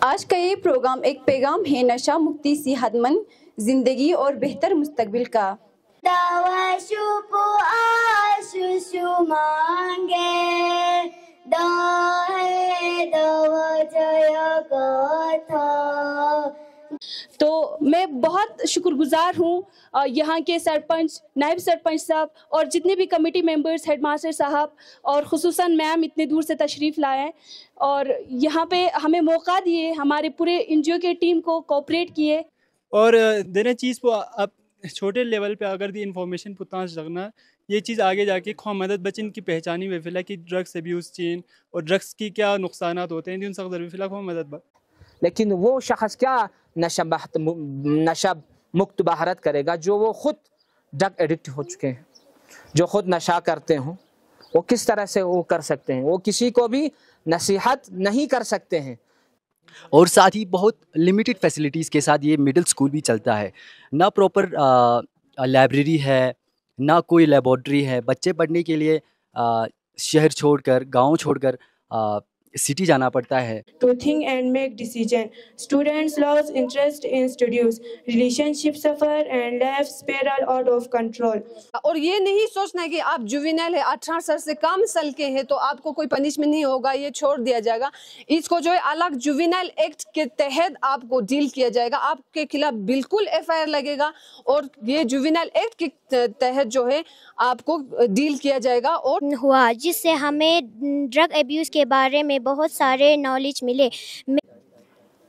आज का ये प्रोग्राम एक पैगाम है नशा मुक्ति, सेहतमंद जिंदगी और बेहतर मुस्तकबिल का। तो मैं बहुत शुक्रगुजार हूँ यहाँ के सरपंच, नायब सरपंच साहब और जितने भी कमेटी मेंबर्स, हेडमास्टर साहब और खुसूसन मैम इतने दूर से तशरीफ़ लाए हैं और यहाँ पे हमें मौका दिए, हमारे पूरे एनजीओ के टीम को कोऑपरेट किए। और देने चीज़ को अब छोटे लेवल पे अगर दी इन्फॉर्मेशन पुतांश लगना ये चीज़ आगे जाके खो मदद बचन की पहचानी वे फिला कि ड्रग्स अब्यूज़ चीन और ड्रग्स की क्या नुकसानात होते हैं उन सख्त फिला खो मदद। लेकिन वो शख्स क्या नशा मुक्त भारत करेगा जो वो खुद ड्रग एडिक्ट हो चुके हैं, जो खुद नशा करते हों, वो किस तरह से वो कर सकते हैं? वो किसी को भी नसीहत नहीं कर सकते हैं। और साथ ही बहुत लिमिटेड फैसिलिटीज़ के साथ ये मिडिल स्कूल भी चलता है, ना प्रॉपर लाइब्रेरी है, ना कोई लेबॉर्ट्री है। बच्चे पढ़ने के लिए शहर छोड़कर, गांव छोड़कर सिटी जाना पड़ता है। To think and make decision. Students lose interest in studies, relationships suffer and life spiral out of control. और ये नहीं सोचना कि आप जुवेनाइल है, 18 साल से कम साल के हैं तो आपको कोई पनिशमेंट नहीं होगा, ये छोड़ दिया जाएगा। इसको जो है अलग जुवेनाइल एक्ट के तहत आपको डील किया जाएगा, आपके खिलाफ बिल्कुल एफआईआर लगेगा और ये जुवेनाइल एक्ट के तहत जो है आपको डील किया जाएगा। और हुआ जिससे हमें ड्रग एब्यूज़ के बारे में बहुत सारे नॉलेज मिले।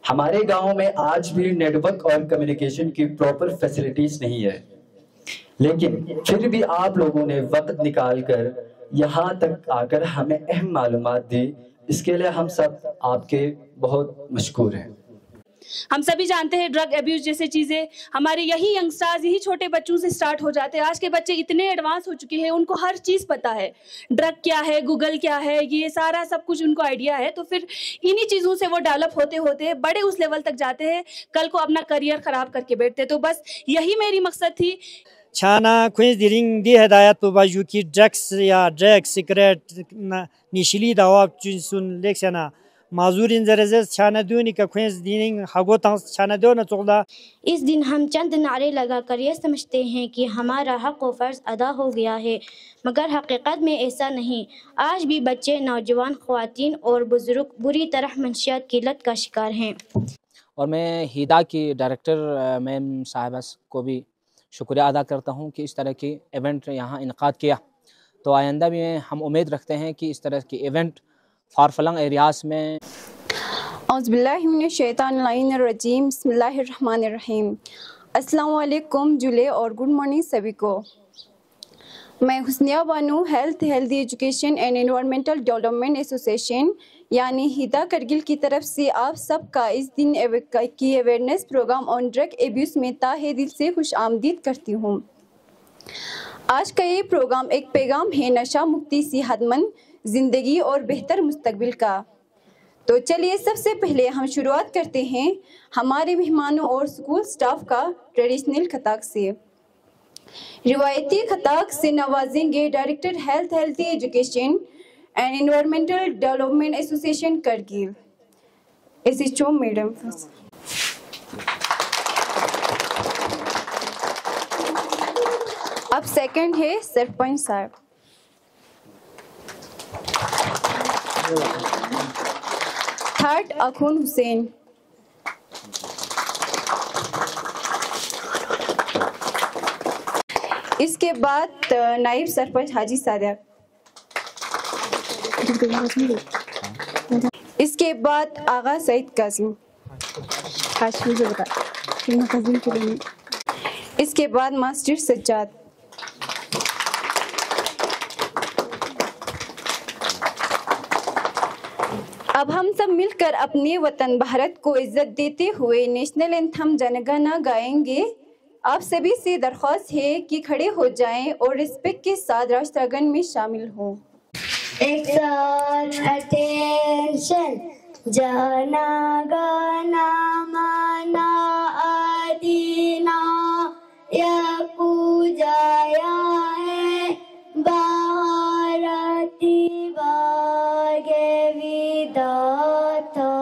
हमारे गांव में आज भी नेटवर्क और कम्युनिकेशन की प्रॉपर फैसिलिटीज नहीं है, लेकिन फिर भी आप लोगों ने वक्त निकालकर यहाँ तक आकर हमें अहम मालूमात दी, इसके लिए हम सब आपके बहुत मशकूर हैं। हम सभी जानते हैं ड्रग अब्यूज जैसे चीज़ें हमारे यही यंगस्टर्स, यही छोटे बच्चों से स्टार्ट हो जाते हैं। आज के बच्चे इतने एडवांस हो चुके हैं, उनको हर चीज़ पता है, ड्रग क्या है, गूगल क्या है, ये सारा सब कुछ उनको आइडिया है। तो फिर इन्हीं चीज़ों से वो डेवलप होते होते बड़े उस लेवल तक जाते हैं, कल को अपना करियर ख़राब करके बैठते। तो बस यही मेरी मकसद थी। छाना खुश दिरिंग दी हिदायत तो बाजू की ड्रग्स या ड्रग सिगरेट निशिली दवा सुन लेक्सना माजूरिन जरज़ छाना दूनी का खुश दिरिंग हगो तंग छाना दो न चोगला। इस दिन हम चंद नारे लगाकर ये समझते हैं कि हमारा हक व फ़र्ज़ अदा हो गया है, मगर हकीकत में ऐसा नहीं। आज भी बच्चे, नौजवान, ख़वातीन और बुज़ुर्ग बुरी तरह मंशियात की लत का शिकार हैं। और मैं हिदा की डायरेक्टर मैम साहिबा को भी शुक्रिया अदा करता हूँ कि इस तरह की इवेंट यहाँ इनक़ाद किया। तो आइंदा भी हम उम्मीद रखते हैं कि इस तरह की इवेंट फारफलंग एरियाज़ में। औज़ुबिल्लाहिमिनश्शैतानिर्रजीम, बिस्मिल्लाहिर्रहमानिर्रहीम। अस्सलाम वालेकुम जुले और गुड मॉर्निंग सभी को। मैं Husniya Banu, health, healthy education and environmental development association यानी हिदा करगिल की तरफ से आप सबका इस दिन की awareness program on drug abuse में ताहे दिल से खुश आमदीद करती हूँ। आज का ये प्रोग्राम एक पैगाम है नशा मुक्ति, सेहतमंद जिंदगी और बेहतर मुस्तकबिल का। तो चलिए सबसे पहले हम शुरुआत करते हैं हमारे मेहमानों और स्कूल स्टाफ का ट्रेडिशनल खताक से। रिवायती खताक से नवाजेंगे director health, healthy education and environmental development association Kargil, SHO madam. अब सेकंड है सरपंच साहब। थर्ड अखुन हुसैन। इसके बाद नाइब सरपंच हाजी सादिक। इसके बाद आगा सईद कासिम। इसके बाद मास्टर सज्जाद। अब हम सब मिलकर अपने वतन भारत को इज्जत देते हुए नेशनल एंथम जनगणना गाएंगे। आप सभी से दरख्वास्त है कि खड़े हो जाएं और रिस्पेक्ट के साथ राष्ट्रगान में शामिल हों। एक साथ अटेंशन, जनगणना मना आदिना या पूजाया है भारती भाग्य विधाता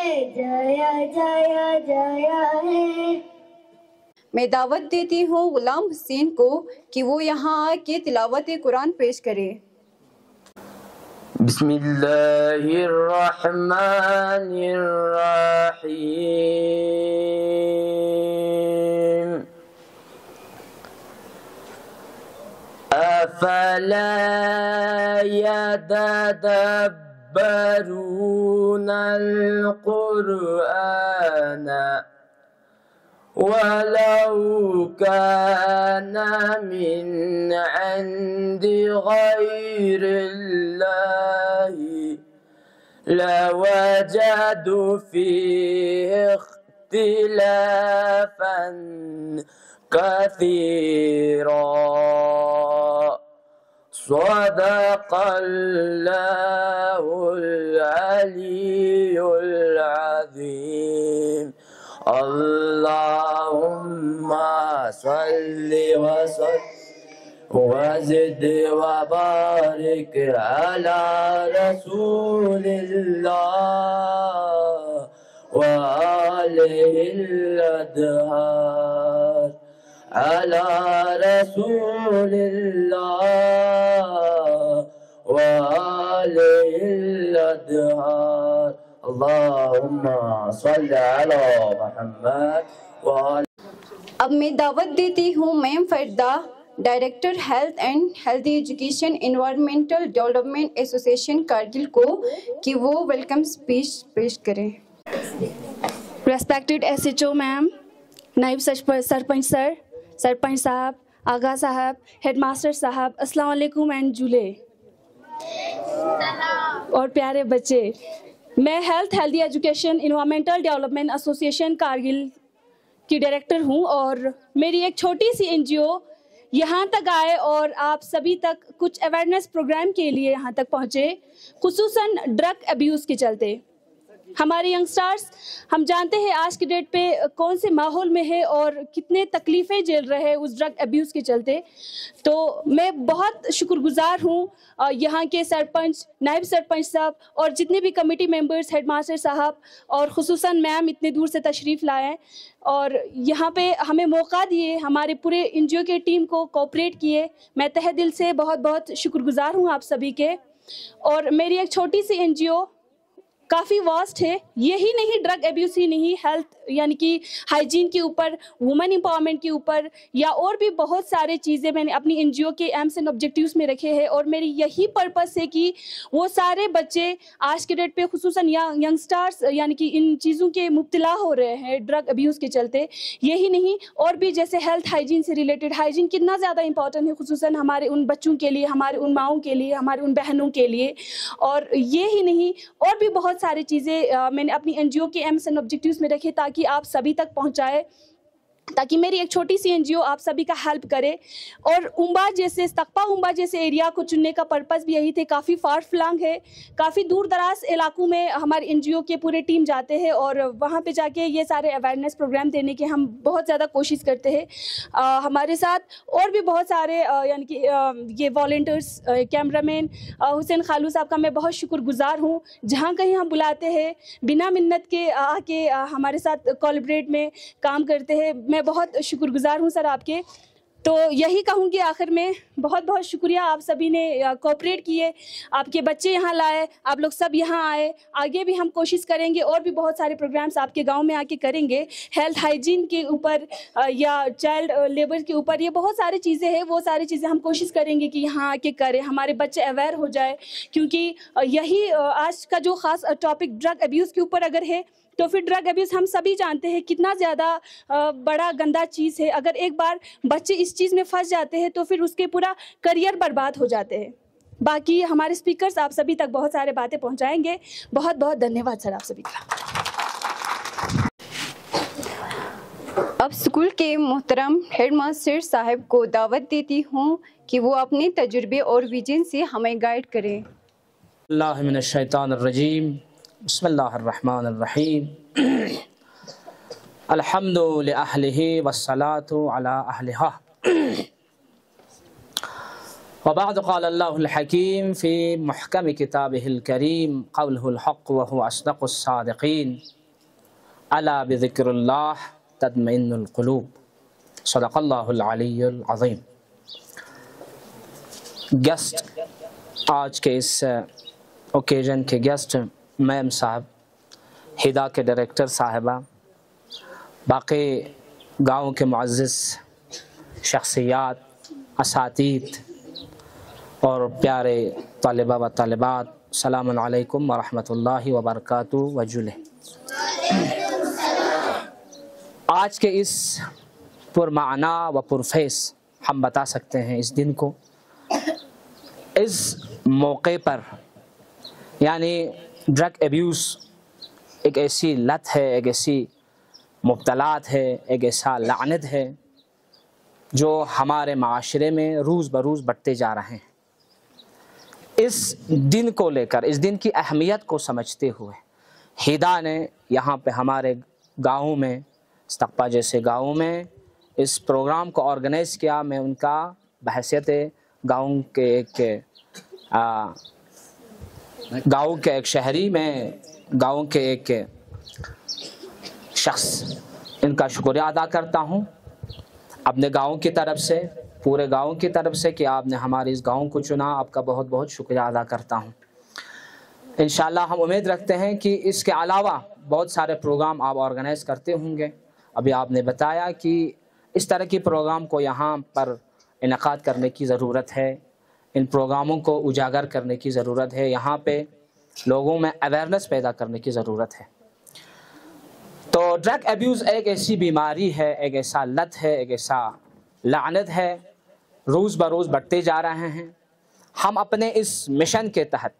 जय जय जय है। मैं दावत देती हूँ गुलाम हुसैन को कि वो यहाँ आके तिलावत कुरान पेश करे। बिस्मिल्लाहिर्रहमानिर्रहीम। अफला यतदब्बरूनल कुरआन वलौ काना मिन इंदि गैरिल्लाहि लवजदू फीहि इख्तिलाफन कसीरा। सदक़ल्लाहुल अलीयुल अज़ीम। अल्लाहुम्मा सल्लि वज़िद वबारिक अला रसूलिल्लाह व आलिहिल अदहार अला रसूलिल्लाह व आलिहिल अदहार। अल्लाहुम्मा सल्लि अला मुहम्मद व अब मैं दावत देती हूँ ma'am Farda, director health and healthy education environmental development association Kargil को कि वो वेलकम स्पीच पेश करें। रेस्पेक्टेड SHO मैम, नायब सरपंच सर, सरपंच साहब, आगा साहब, हेडमास्टर साहब, अस्सलाम वालेकुम एंड जुले और प्यारे बच्चे। मैं healthy education environmental development association Kargil की डायरेक्टर हूं और मेरी एक छोटी सी NGO यहाँ तक आए और आप सभी तक कुछ अवेयरनेस प्रोग्राम के लिए यहाँ तक पहुँचे, खुसूसन ड्रग अब्यूज़ के चलते। हमारे यंगस्टर्स, हम जानते हैं आज की डेट पे कौन से माहौल में है और कितने तकलीफ़ें झेल रहे हैं उस ड्रग अब्यूज़ के चलते। तो मैं बहुत शुक्रगुजार हूँ यहाँ के सरपंच, नायब सरपंच साहब और जितने भी कमेटी मेंबर्स, हेडमास्टर साहब और खुसूसन मैम इतने दूर से तशरीफ़ लाए और यहाँ पे हमें मौका दिए, हमारे पूरे NGO के टीम को कोऑपरेट किए। मैं तहे दिल से बहुत बहुत शुक्रगुजार हूँ आप सभी के। और मेरी एक छोटी सी NGO काफ़ी वास्ट है, यही नहीं ड्रग अब्यूज़ ही नहीं, हेल्थ यानी कि हाइजीन के ऊपर, वुमेन एम्पावरमेंट के ऊपर या और भी बहुत सारे चीज़ें मैंने अपनी NGO के एम्स एंड ऑब्जेक्टिव्स में रखे हैं। और मेरी यही पर्पस है कि वो सारे बच्चे आज के डेट पे खुसूसन यंगस्टर्स यानी कि इन चीज़ों के मुब्तला हो रहे हैं ड्रग अब्यूज़ के चलते, यही नहीं और भी जैसे हेल्थ हाइजीन से रिलेटेड, हाइजीन कितना ज़्यादा इंपॉर्टेंट है खुसूसन हमारे उन बच्चों के लिए, हमारे उन माओं के लिए, हमारे उन बहनों के लिए। और ये ही नहीं और भी बहुत सारी चीज़ें मैंने अपनी NGO के एम्स एंड ऑब्जेक्टिव्स में रखे ताकि आप सभी तक पहुंचाए, ताकि मेरी एक छोटी सी NGO आप सभी का हेल्प करे। और उम्बा जैसे तकपा उम्बा जैसे एरिया को चुनने का पर्पस भी यही थे, काफ़ी फार फ्लंग है, काफ़ी दूर दराज इलाकों में हमारी NGO के पूरे टीम जाते हैं और वहाँ पे जाके ये सारे अवेयरनेस प्रोग्राम देने के हम बहुत ज़्यादा कोशिश करते हैं। हमारे साथ और भी बहुत सारे यानी कि ये वॉलंटियर्स, कैमरामैन हुसैन खालू साहब का मैं बहुत शुक्रगुजार हूँ, जहाँ कहीं हम बुलाते हैं बिना मिन्नत के आके हमारे साथ कोलैबोरेट में काम करते हैं। मैं बहुत शुक्रगुजार हूँ सर आपके। तो यही कहूँगी आखिर में, बहुत बहुत शुक्रिया, आप सभी ने कोऑपरेट किए, आपके बच्चे यहाँ लाए, आप लोग सब यहाँ आए। आगे भी हम कोशिश करेंगे और भी बहुत सारे प्रोग्राम्स आपके गांव में आके करेंगे, हेल्थ हाइजीन के ऊपर या चाइल्ड लेबर के ऊपर, ये बहुत सारी चीज़ें हैं, वो सारी चीज़ें हम कोशिश करेंगे कि यहाँ आके करें, हमारे बच्चे अवेयर हो जाए। क्योंकि यही आज का जो ख़ास टॉपिक ड्रग अब्यूज़ के ऊपर अगर है तो फिर ड्रग अब्यूज़ हम सभी जानते हैं कितना ज़्यादा बड़ा गंदा चीज़ है। अगर एक बार बच्चे इस चीज़ में फंस जाते हैं तो फिर उसके पूरा करियर बर्बाद हो जाते हैं। बाकी हमारे स्पीकर्स आप सभी तक बहुत सारे बातें पहुंचाएंगे। बहुत बहुत धन्यवाद सर आप सभी का। अब स्कूल के मोहतरम हेडमास्टर साहब को दावत देती हूँ कि वो अपने तजुर्बे और विजन से हमें गाइड करें। अल्लाह मिनश शैतानिर रजीम, बिस्मिल्लाहिर्रहमानिर्रहीम। अल्हम्दु लिअहलिही वस्सलातु अला अहलिहा वबाद क़ाल अल्लाहुल हकीम फ़ी मुहकम किताबिहिल करीम क़ौलुहुल हक़ व हुवा अस्दक़ुस सादिक़ीन अला बिज़िक्रिल्लाह तत्मइन्नुल क़ुलूब सदक़ल्लाहुल अलियुल अज़ीम। गेस्ट आज के इस ओकेजन के गेस्ट मैम साहब, हिदा के डायरेक्टर साहिबा, बाकी गाँव के मुअज़्ज़िज़ शख्सियात, असातीद और प्यारे तालिबा व तालिबात, अस्सलामु अलैकुम व रहमतुल्लाहि व बरकातुहू व जुले। आज के इस पुरमाना व पुरफैस हम बता सकते हैं इस दिन को, इस मौके पर, यानी ड्रग एब्यूज़ एक ऐसी लत है, एक ऐसी मुब्तलात है, एक ऐसा लानत है जो हमारे माशरे में रोज़ बरोज़ बढ़ते जा रहे हैं। इस दिन को लेकर, इस दिन की अहमियत को समझते हुए हिदा ने यहाँ पे हमारे गाँव में, इस्तक़बा जैसे गाँव में इस प्रोग्राम को ऑर्गेनाइज़ किया। मैं उनका बहैसियत गाँव के एक शहरी में, गाँव के एक शख्स, इनका शुक्रिया अदा करता हूँ अपने गांव की तरफ से, पूरे गांव की तरफ से कि आपने हमारे इस गांव को चुना। आपका बहुत बहुत शुक्रिया अदा करता हूं। इंशाअल्लाह हम उम्मीद रखते हैं कि इसके अलावा बहुत सारे प्रोग्राम आप ऑर्गेनाइज़ करते होंगे। अभी आपने बताया कि इस तरह की प्रोग्राम को यहाँ पर इनेकाद करने की ज़रूरत है, इन प्रोग्रामों को उजागर करने की ज़रूरत है, यहाँ पे लोगों में अवेयरनेस पैदा करने की ज़रूरत है। तो ड्रग एब्यूज़ एक ऐसी बीमारी है, एक ऐसा लत है, एक ऐसा लानत है, रोज़ बरोज़ बढ़ते जा रहे हैं। हम अपने इस मिशन के तहत,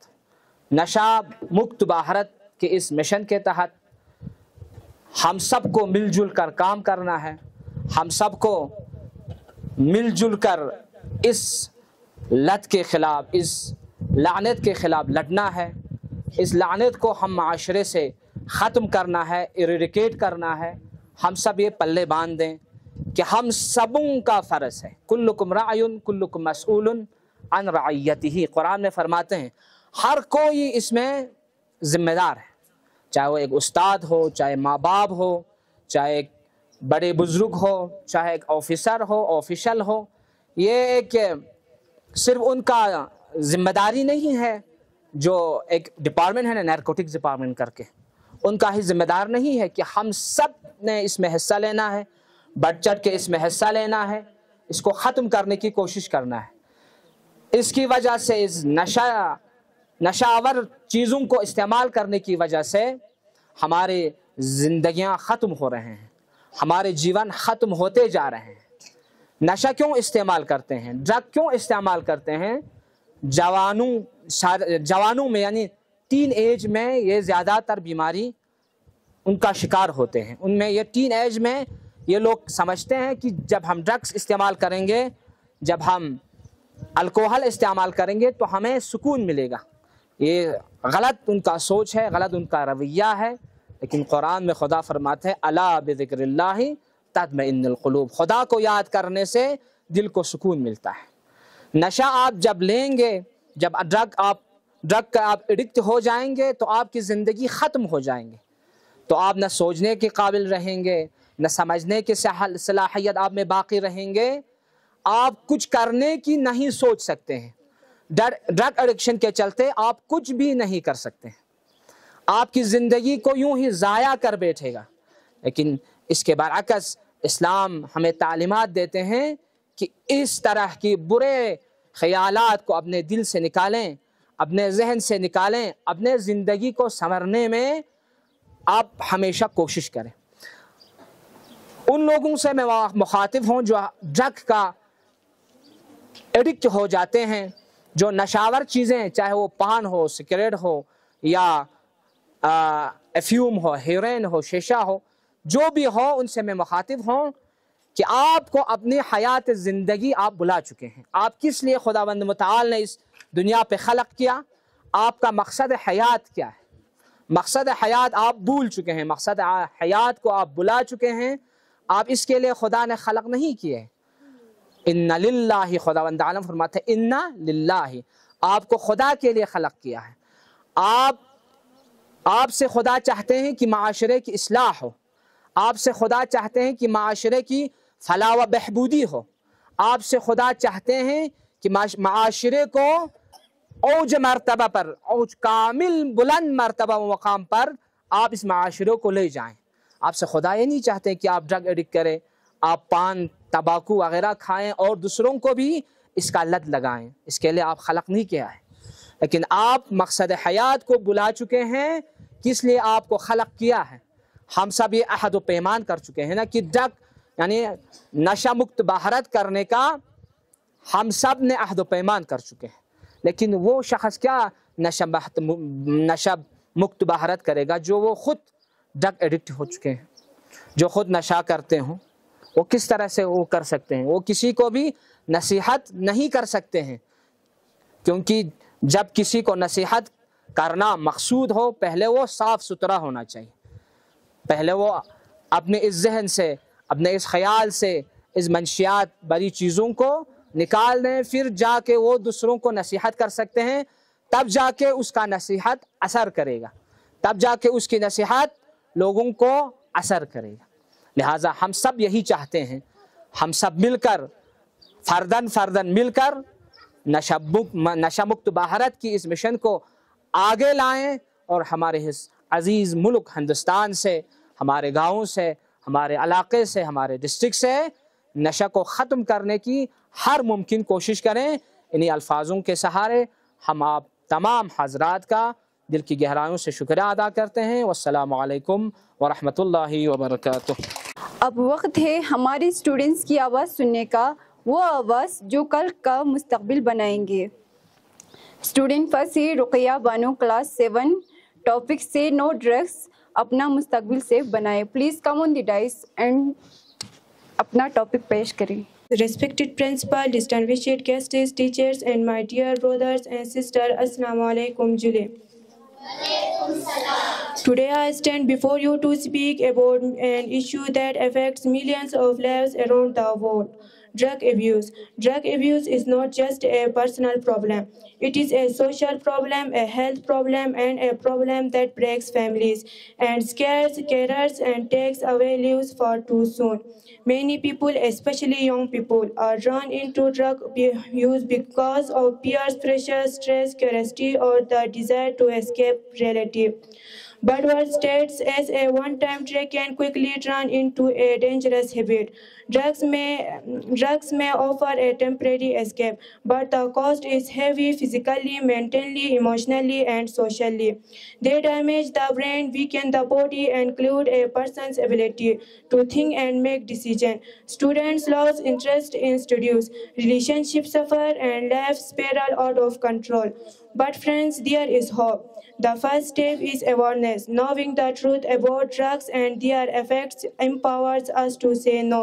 नशा मुक्त भारत के इस मिशन के तहत हम सबको मिलजुल कर काम करना है। हम सबको मिलजुल कर इस लत के ख़िलाफ़, इस लानत के ख़िलाफ़ लड़ना है। इस लानत को हम माशरे से ख़त्म करना है, इरेडिकेट करना है। हम सब ये पल्ले बांध दें कि हम सबों का फ़र्ज़ है, कुल्लुकुम रायुन कुल्लुकुम मसऊलुन अन रअयतिही। कुरान में फरमाते हैं हर कोई इसमें ज़िम्मेदार है, चाहे वो एक उस्ताद हो, चाहे माँ बाप हो, चाहे एक बड़े बुज़ुर्ग हो, चाहे एक ऑफिसर हो, ऑफिशल हो। ये एक सिर्फ उनका ज़िम्मेदारी नहीं है, जो एक डिपार्टमेंट है ना, नारकोटिक्स डिपार्टमेंट करके, उनका ही ज़िम्मेदार नहीं है कि हम सब ने इसमें हिस्सा लेना है, बढ़ चढ़ के इसमें हिस्सा लेना है, इसको ख़त्म करने की कोशिश करना है। इसकी वजह से, इस नशावर चीज़ों को इस्तेमाल करने की वजह से हमारे ज़िंदगियां ख़त्म हो रहे हैं, हमारे जीवन ख़त्म होते जा रहे हैं। नशा क्यों इस्तेमाल करते हैं, ड्रग क्यों इस्तेमाल करते हैं? जवानों में, यानी टीन एज में ये ज़्यादातर बीमारी उनका शिकार होते हैं। उनमें ये टीन एज में ये लोग समझते हैं कि जब हम ड्रग्स इस्तेमाल करेंगे, जब हम अल्कोहल इस्तेमाल करेंगे तो हमें सुकून मिलेगा। ये गलत उनका सोच है, गलत उनका रवैया है। लेकिन कुरान में खुदा फरमाते हैं अला बिज़िक्रिल्लाहि तत्मइन्नुल क़ुलूब, खुदा को याद करने से दिल को सुकून मिलता है। नशा आप जब लेंगे, जब ड्रग का आप एडिक्ट हो जाएंगे तो आपकी ज़िंदगी ख़त्म हो जाएंगे। तो आप न सोचने के काबिल रहेंगे, न समझने की सलाहियत आप में बाकी रहेंगे। आप कुछ करने की नहीं सोच सकते हैं। ड्रग एडिक्शन के चलते आप कुछ भी नहीं कर सकते हैं। आपकी ज़िंदगी को यूं ही ज़ाया कर बैठेगा। लेकिन इसके बरअक्स इस्लाम हमें तालीमात देते हैं कि इस तरह की बुरे ख़यालात को अपने दिल से निकालें, अपने जहन से निकालें, अपने ज़िंदगी को संवरने में आप हमेशा कोशिश करें। उन लोगों से मैं मुखातिब हूँ जो ड्रग का एडिक्ट हो जाते हैं, जो नशावर चीज़ें, चाहे वो पान हो, सिगरेट हो, या अफ्यूम हो, हेरोइन हो, शीशा हो, जो भी हो, उनसे मैं मुखातिब हूँ कि आपको अपनी हयात ज़िंदगी आप भुला चुके हैं। आप किस लिए खुदावंद मुताल ने इस दुनिया पे खलक किया, आपका मकसद हयात क्या है? मकसद हयात आप भूल चुके हैं, मकसद हयात को आप भुला चुके हैं। आप इसके लिए खुदा ने खलक नहीं किए। इन्ना लिल्लाहि, खुदावंद आलम फरमाते हैं इन्ना लिल्लाहि, आपको खुदा के लिए खलक किया है। आपसे खुदा चाहते हैं कि माशरे की इस्लाह हो, आपसे खुदा चाहते हैं कि माशरे की फलाह व बहबूदी हो, आपसे खुदा चाहते हैं कि माशरे को औज मर्तबा पर, औज कामिल बुलंद मर्तबा व मकाम पर आप इस माशरे को ले जाएं। आपसे खुदा ये नहीं चाहते कि आप ड्रग एडिक्ट करें, आप पान तंबाकू वगैरह खाएं और दूसरों को भी इसका लत लगाएं। इसके लिए आप खलक नहीं किया है, लेकिन आप मकसद हयात को बुला चुके हैं कि इसलिए आपको खलक किया है। हम सब ये अहद व पैमान कर चुके हैं ना कि ड्रग यानी नशा मुक्त भारत करने का हम सब ने अहद व पैमान कर चुके हैं, लेकिन वो शख्स क्या नशा मुक्त भारत करेगा जो वो खुद ड्रग एडिक्ट हो चुके हैं, जो खुद नशा करते हों। वो किस तरह से वो कर सकते हैं? वो किसी को भी नसीहत नहीं कर सकते हैं, क्योंकि जब किसी को नसीहत करना मकसूद हो, पहले वो साफ़ सुथरा होना चाहिए। पहले वो अपने इस जहन से, अपने इस ख्याल से इस मंशियात बड़ी चीज़ों को निकाल दें, फिर जाके वो दूसरों को नसीहत कर सकते हैं। तब जाके उसका नसीहत असर करेगा, तब जाके उसकी नसीहत लोगों को असर करेगा। लिहाजा हम सब यही चाहते हैं, हम सब मिलकर फर्दन मिलकर नशा मुक्त भारत की इस मिशन को आगे लाएं और हमारे इस अजीज़ मुल्क हिंदुस्तान से, हमारे गाँवों से, हमारे इलाके से, हमारे डिस्ट्रिक्ट से नशा को ख़त्म करने की हर मुमकिन कोशिश करें। इन्हीं अल्फाजों के सहारे हम आप तमाम हज़रात का दिल की गहराइयों से शुक्रिया अदा करते हैं। वस्सलामु अलैकुम वरहमतुल्लाहि वबरकातुह। अब वक्त है हमारे स्टूडेंट्स की आवाज़ सुनने का, वो आवाज़ जो कल का मुस्तकबिल बनाएंगे। स्टूडेंट फर्स्ट है रुक़ैया बानो, क्लास 7, टॉपिक से नो ड्रग्स, अपना मुस्तकबिल सेफ बनाए। Please come on the dice and अपना टॉपिक पेश करें। Respected principal, distinguished guests, teachers, and my dear brothers and sisters, Assalamu alaikum Julie. Today I stand before you to speak about an issue that affects millions of lives around the world. Drug abuse. Drug abuse is not just a personal problem. It is a social problem, a health problem, and a problem that breaks families and scares careers and takes away lives far too soon. Many people, especially young people, are drawn into drug use because of peer pressure, stress, curiosity, or the desire to escape reality. But what starts as a one-time trick can quickly turn into a dangerous habit. Drugs may offer a temporary escape, but the cost is heavy physically, mentally, emotionally, and socially. They damage the brain, weaken the body, and cloud a person's ability to think and make decisions. Students lose interest in studies, relationships suffer, and life spiral out of control. But friends, there is hope. The first step is awareness. Knowing the truth about drugs and their effects empowers us to say no.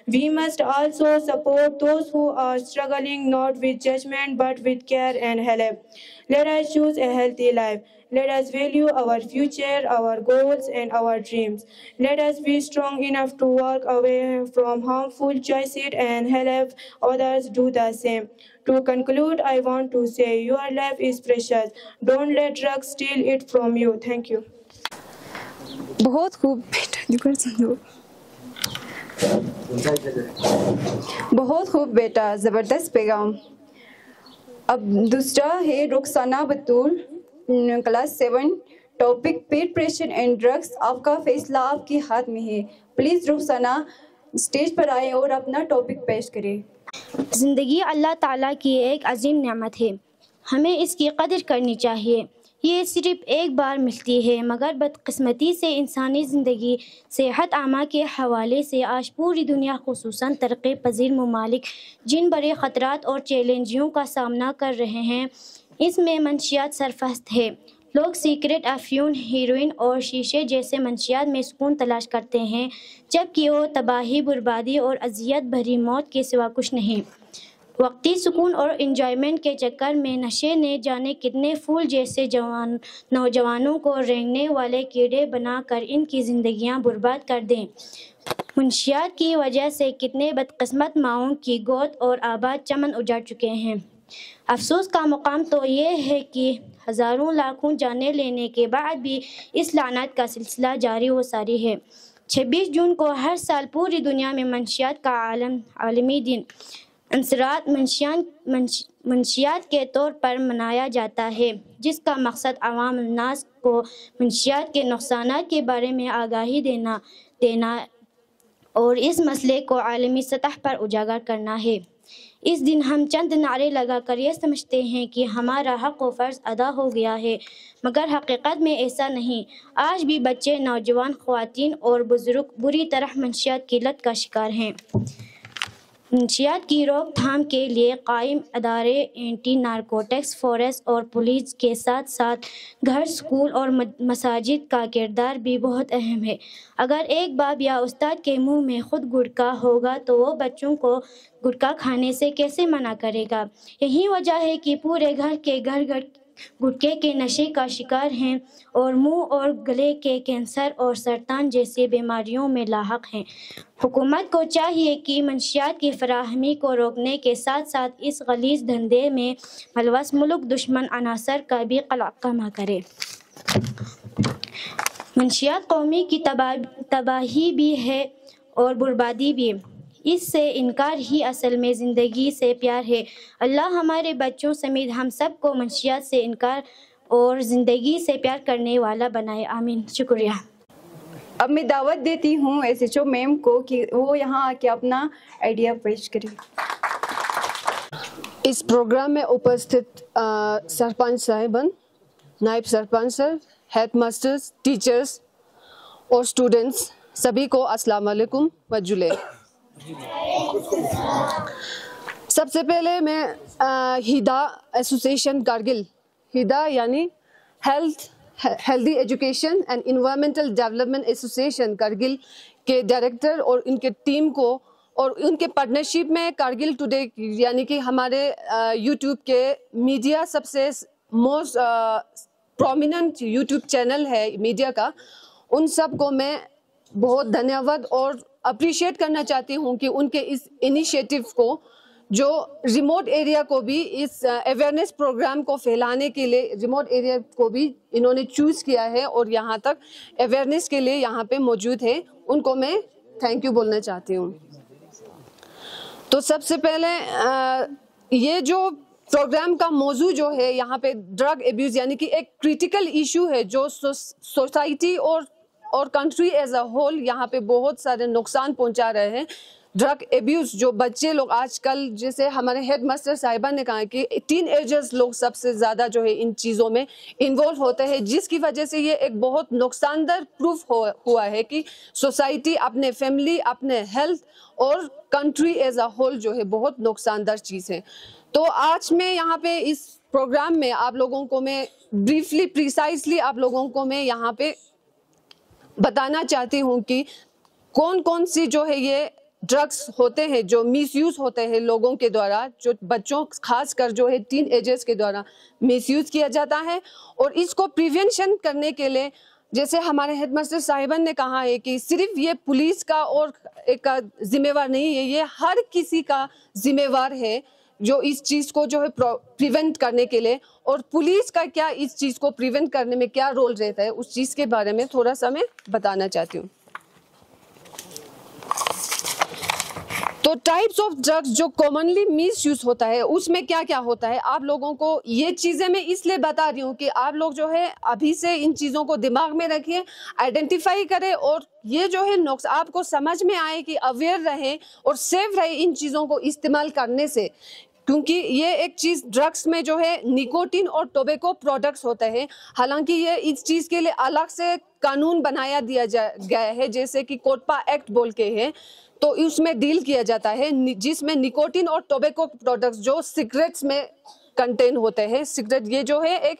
We must also support those who are struggling, not with judgment but with care and help. Let us choose a healthy life. Let us value our future, our goals, and our dreams. Let us be strong enough to walk away from harmful choices and help others do the same. To conclude, I want to say your life is precious. Don't let drugs steal it from you. Thank you. बहुत खूब बेटा, बहुत खूब बेटा, ज़बरदस्त पैगाम। अब दूसरा है Rukhsana Batool, class 7, topic peer pressure and drugs. आपका फैसला आपके हाथ में है। प्लीज़ रुखसाना स्टेज पर आए और अपना टॉपिक पेश करें। ज़िंदगी अल्लाह ताला की एक अजीम नेमत है, हमें इसकी कदर करनी चाहिए। ये सिर्फ एक बार मिलती है, मगर बदकिस्मती से इंसानी ज़िंदगी सेहत आमा के हवाले से आज पूरी दुनिया खुसूसन तरक्की पजीर ममालिक जिन बड़े ख़तरात और चैलेंजों का सामना कर रहे हैं, इसमें मंशियात सरफहस्त है। लोग सिगरेट, अफ्यून, हीरोइन और शीशे जैसे मंशियात में सुकून तलाश करते हैं, जबकि वो तबाही, बर्बादी और अजियत भरी मौत के सिवा कुछ नहीं। वक्ती सुकून और इंजॉयमेंट के चक्कर में नशे ने जाने कितने फूल जैसे नौजवानों को रेंगने वाले कीड़े बनाकर इनकी ज़िंदगियां बर्बाद कर दें। मुंशियात की वजह से कितने बदकिस्मत माओं की गोद और आबाद चमन उजाड़ चुके हैं। अफसोस का मुकाम तो ये है कि हज़ारों लाखों जानें लेने के बाद भी इस लानत का सिलसिला जारी व सारी है। 26 जून को हर साल पूरी दुनिया में मंशियात का आलमी दिन अंसरात मंशियात के तौर पर मनाया जाता है, जिसका मकसद अवाम नास को मंशियात के नुकसानात के बारे में आगाही देना और इस मसले को आलमी सतह पर उजागर करना है। इस दिन हम चंद नारे लगाकर यह समझते हैं कि हमारा हक़ व फ़र्ज़ अदा हो गया है, मगर हकीकत में ऐसा नहीं। आज भी बच्चे, नौजवान, ख़वातीन और बुज़ुर्ग बुरी तरह मंशियात की लत का शिकार हैं। मंशियात की रोकथाम के लिए कायम अदारे एंटी नारकोटिक्स फोर्स और पुलिस के साथ साथ घर, स्कूल और मसाजिद का किरदार भी बहुत अहम है। अगर एक बाप या उस्ताद के मुंह में खुद गुटखा होगा तो वो बच्चों को गुटखा खाने से कैसे मना करेगा। यही वजह है कि पूरे घर के घर गुटखे के नशे का शिकार हैं और मुंह और गले के कैंसर और सरतान जैसी बीमारियों में लाहक हैं। हुकूमत को चाहिए कि मंशियात की फराहमी को रोकने के साथ साथ इस गलीज़ धंधे में मलवस मुल्क दुश्मन अनासर का भी कमा करे। मंशियात कौमी की तबाही भी है और बर्बादी भी। इससे इनकार ही असल में ज़िंदगी से प्यार है। अल्लाह हमारे बच्चों समेत हम सब को मंशियात से इनकार और ज़िंदगी से प्यार करने वाला बनाए। आमीन। शुक्रिया। अब मैं दावत देती हूँ SHO मैम को कि वो यहाँ आके अपना आइडिया पेश करें। इस प्रोग्राम में उपस्थित सरपंच साहिबान, नायब sarpanch sir, head masters, teachers और स्टूडेंट्स सभी को अस्सलाम वालेकुम व जुले। सबसे पहले मैं हिदा एसोसिएशन कारगिल, हिदा यानी healthy education and environmental development association Kargil के डायरेक्टर और इनके टीम को और उनके पार्टनरशिप में कारगिल टुडे यानी कि हमारे यूट्यूब के मीडिया सबसे मोस्ट प्रोमिनेंट यूट्यूब चैनल है मीडिया का, उन सब को मैं बहुत धन्यवाद और अप्रिशिएट करना चाहती हूँ कि उनके इस इनिशिएटिव को, जो रिमोट एरिया को भी इस अवेयरनेस प्रोग्राम को फैलाने के लिए रिमोट एरिया को भी इन्होंने चूज़ किया है और यहाँ तक अवेयरनेस के लिए यहाँ पे मौजूद है, उनको मैं थैंक यू बोलना चाहती हूँ। तो सबसे पहले ये जो प्रोग्राम का मौजू जो है यहाँ पे ड्रग एब्यूज़ यानी कि एक क्रिटिकल इशू है जो सोसाइटी और कंट्री एज अ होल यहाँ पे बहुत सारे नुकसान पहुँचा रहे हैं। ड्रग एब्यूज़ जो बच्चे लोग आजकल, जैसे हमारे हेड मास्टर साहिबा ने कहा कि टीन एजर्स लोग सबसे ज़्यादा जो है इन चीज़ों में इन्वॉल्व होते हैं, जिसकी वजह से ये एक बहुत नुकसानदार प्रूफ हुआ है कि सोसाइटी, अपने फैमिली, अपने हेल्थ और कंट्री एज अ होल जो है बहुत नुकसानदार चीज़ है। तो आज मैं यहाँ पे इस प्रोग्राम में आप लोगों को मैं ब्रीफली प्रिसाइसली आप लोगों को मैं यहाँ पे बताना चाहती हूँ कि कौन कौन सी जो है ये ड्रग्स होते हैं जो मिसयूज होते हैं लोगों के द्वारा, जो बच्चों खासकर जो है टीन एजर्स के द्वारा मिसयूज किया जाता है। और इसको प्रिवेंशन करने के लिए, जैसे हमारे हेडमास्टर साहिबान ने कहा है कि सिर्फ ये पुलिस का और एक जिम्मेवार नहीं है, ये हर किसी का जिम्मेवार है जो इस चीज़ को जो है प्रिवेंट करने के लिए। और पुलिस का क्या इस चीज़ को प्रिवेंट करने में क्या रोल रहता है, उस चीज़ के बारे में थोड़ा सा मैं बताना चाहती हूँ। तो टाइप्स ऑफ ड्रग्स जो कॉमनली मिसयूज होता है उसमें क्या क्या होता है, आप लोगों को ये चीज़ें मैं इसलिए बता रही हूँ कि आप लोग जो है अभी से इन चीज़ों को दिमाग में रखिए, आइडेंटिफाई करें और ये जो है नुक्स आपको समझ में आए कि अवेयर रहें और सेफ रहे इन चीज़ों को इस्तेमाल करने से। क्योंकि ये एक चीज़ ड्रग्स में जो है निकोटीन और टोबैको प्रोडक्ट्स होते हैं, हालांकि ये इस चीज़ के लिए अलग से कानून बनाया गया है, जैसे कि कोटपा एक्ट बोल के है, तो उसमें डील किया जाता है जिसमें निकोटीन और टोबैको प्रोडक्ट्स जो सिगरेट्स में कंटेन होते हैं। सिगरेट ये जो है एक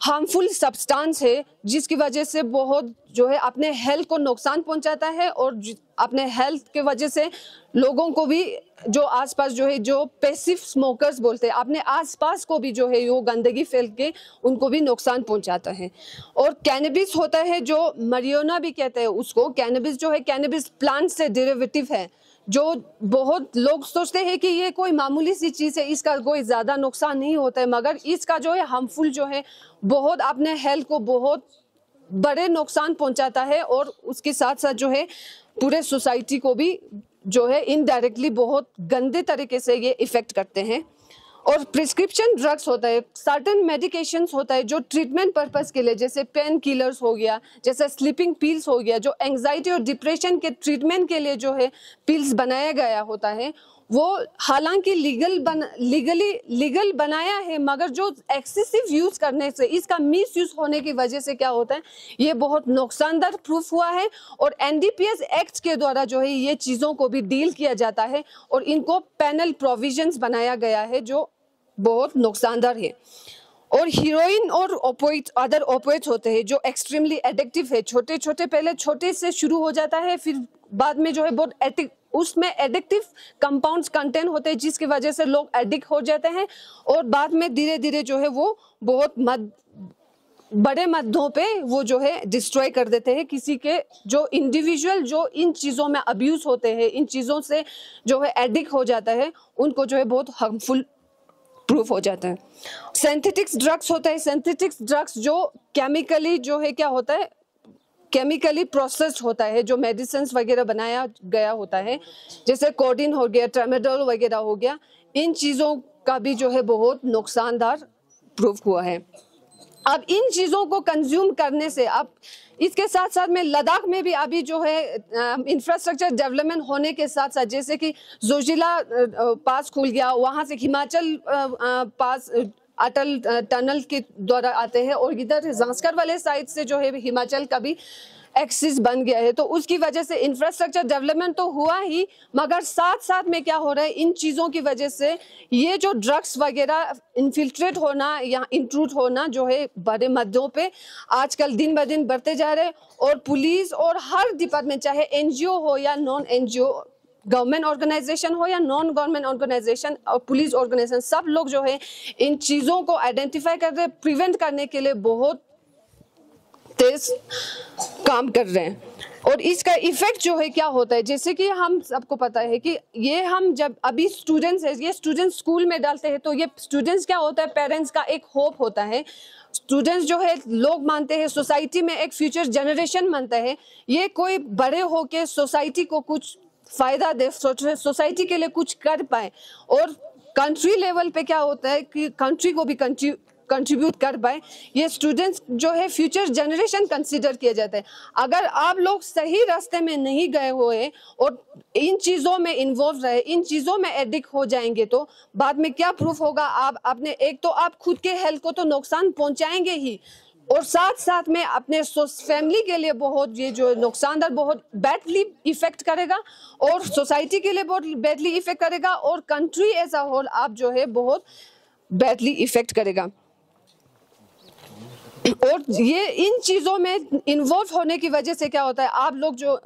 हार्मफुल सब्सटेंस है जिसकी वजह से बहुत जो है अपने हेल्थ को नुकसान पहुंचाता है और अपने हेल्थ के वजह से लोगों को भी जो आसपास जो है जो पैसिव स्मोकर्स बोलते हैं अपने आसपास को भी जो है वो गंदगी फैल के उनको भी नुकसान पहुंचाता है। और कैनबिस होता है जो marijuana भी कहते हैं उसको। कैनबिस जो है कैनबिस प्लांट से डेरिवेटिव है जो बहुत लोग सोचते हैं कि ये कोई मामूली सी चीज़ है, इसका कोई ज़्यादा नुकसान नहीं होता है, मगर इसका जो है हार्मफुल जो है बहुत अपने हेल्थ को बहुत बड़े नुकसान पहुंचाता है और उसके साथ साथ जो है पूरे सोसाइटी को भी जो है इनडायरेक्टली बहुत गंदे तरीके से ये इफेक्ट करते हैं। और प्रिस्क्रिप्शन ड्रग्स होता है, सर्टेन मेडिकेशंस होता है जो ट्रीटमेंट पर्पस के लिए, जैसे पेन किलर्स हो गया, जैसे स्लीपिंग पिल्स हो गया, जो एंजाइटी और डिप्रेशन के ट्रीटमेंट के लिए जो है पिल्स बनाया गया होता है, वो हालांकि लीगल बनाया है, मगर जो एक्सेसिव यूज करने से, इसका मिस यूज होने की वजह से क्या होता है, ये बहुत नुकसानदार प्रूफ हुआ है। और एनडीपीएस एक्ट के द्वारा जो है ये चीज़ों को भी डील किया जाता है और इनको पैनल प्रोविजंस बनाया गया है जो बहुत नुकसानदार है। और हीरोइन और अदर ओपिएट्स होते हैं जो एक्सट्रीमली एडिक्टिव है। छोटे छोटे पहले छोटे से शुरू हो जाता है, फिर बाद में जो है बहुत उसमें एडिक्टिव कंपाउंड्स कंटेन होते हैं जिसकी वजह से लोग एडिक्ट हो जाते हैं और बाद में धीरे धीरे जो है वो बहुत बड़े मद्दों पे वो जो है डिस्ट्रॉय कर देते हैं किसी के जो इंडिविजुअल जो इन चीज़ों में अब्यूज होते हैं, इन चीज़ों से जो है एडिक्ट हो जाता है, उनको जो है बहुत हार्मफुल प्रूफ हो जाता है। सिंथेटिक्स ड्रग्स होता है, सिंथेटिक्स ड्रग्स जो केमिकली जो है क्या होता है, केमिकली प्रोसेस्ड होता है, जो मेडिसिन वगैरह बनाया गया होता है, जैसे कोडीन हो गया, ट्रामाडोल वगैरह हो गया, इन चीज़ों का भी जो है बहुत नुकसानदार प्रूफ हुआ है। अब इन चीज़ों को कंज्यूम करने से, अब इसके साथ साथ में लद्दाख में भी अभी जो है इंफ्रास्ट्रक्चर डेवलपमेंट होने के साथ साथ, जैसे कि जोजिला पास खुल गया, वहाँ से हिमाचल पास अटल टनल के द्वारा आते हैं और इधर जांस्कर वाले साइड से जो है हिमाचल का भी एक्सिस बन गया है। तो उसकी वजह से इंफ्रास्ट्रक्चर डेवलपमेंट तो हुआ ही, मगर साथ साथ में क्या हो रहा है, इन चीज़ों की वजह से ये जो ड्रग्स वगैरह इन्फिल्ट्रेट होना या इंट्रूड होना जो है बड़े मद्दों पे आजकल दिन ब दिन बढ़ते जा रहे हैं। और पुलिस और हर डिपार्टमेंट, चाहे एनजीओ हो या नॉन एनजीओ, गवर्नमेंट ऑर्गेनाइजेशन हो या नॉन गवर्नमेंट ऑर्गेनाइजेशन और पुलिस ऑर्गेनाइजेशन, सब लोग जो है इन चीज़ों को आइडेंटिफाई कर रहे हैं, प्रिवेंट करने के लिए बहुत तेज काम कर रहे हैं। और इसका इफेक्ट जो है क्या होता है, जैसे कि हम सबको पता है कि ये हम जब अभी स्टूडेंट्स है, ये स्टूडेंट्स स्कूल में डालते हैं तो ये स्टूडेंट्स क्या होता है, पेरेंट्स का एक होप होता है। स्टूडेंट्स जो है लोग मानते हैं सोसाइटी में एक फ्यूचर जनरेशन मानता है, ये कोई बड़े होके सोसाइटी को कुछ फायदा दे, सोसाइटी के लिए कुछ कर पाए। और कंट्री लेवल पे क्या होता है कि कंट्री को भी कंट्रीब्यूट कर पाए, ये स्टूडेंट्स जो है फ्यूचर जनरेशन कंसीडर किया जाता है। अगर आप लोग सही रास्ते में नहीं गए हुए और इन चीज़ों में इन्वॉल्व रहे, इन चीज़ों में एडिक्ट हो जाएंगे तो बाद में क्या प्रूफ होगा, आप अपने एक तो आप खुद के हेल्थ को तो नुकसान पहुंचाएंगे ही, और साथ साथ में अपने फैमिली के लिए बहुत ये जो नुकसानदार बहुत बैडली इफेक्ट करेगा और सोसाइटी के लिए बहुत बैडली इफेक्ट करेगा और कंट्री एज अ होल आप जो है बहुत बैडली इफेक्ट करेगा। और ये इन चीज़ों में इन्वॉल्व होने की वजह से क्या होता है, आप लोग जो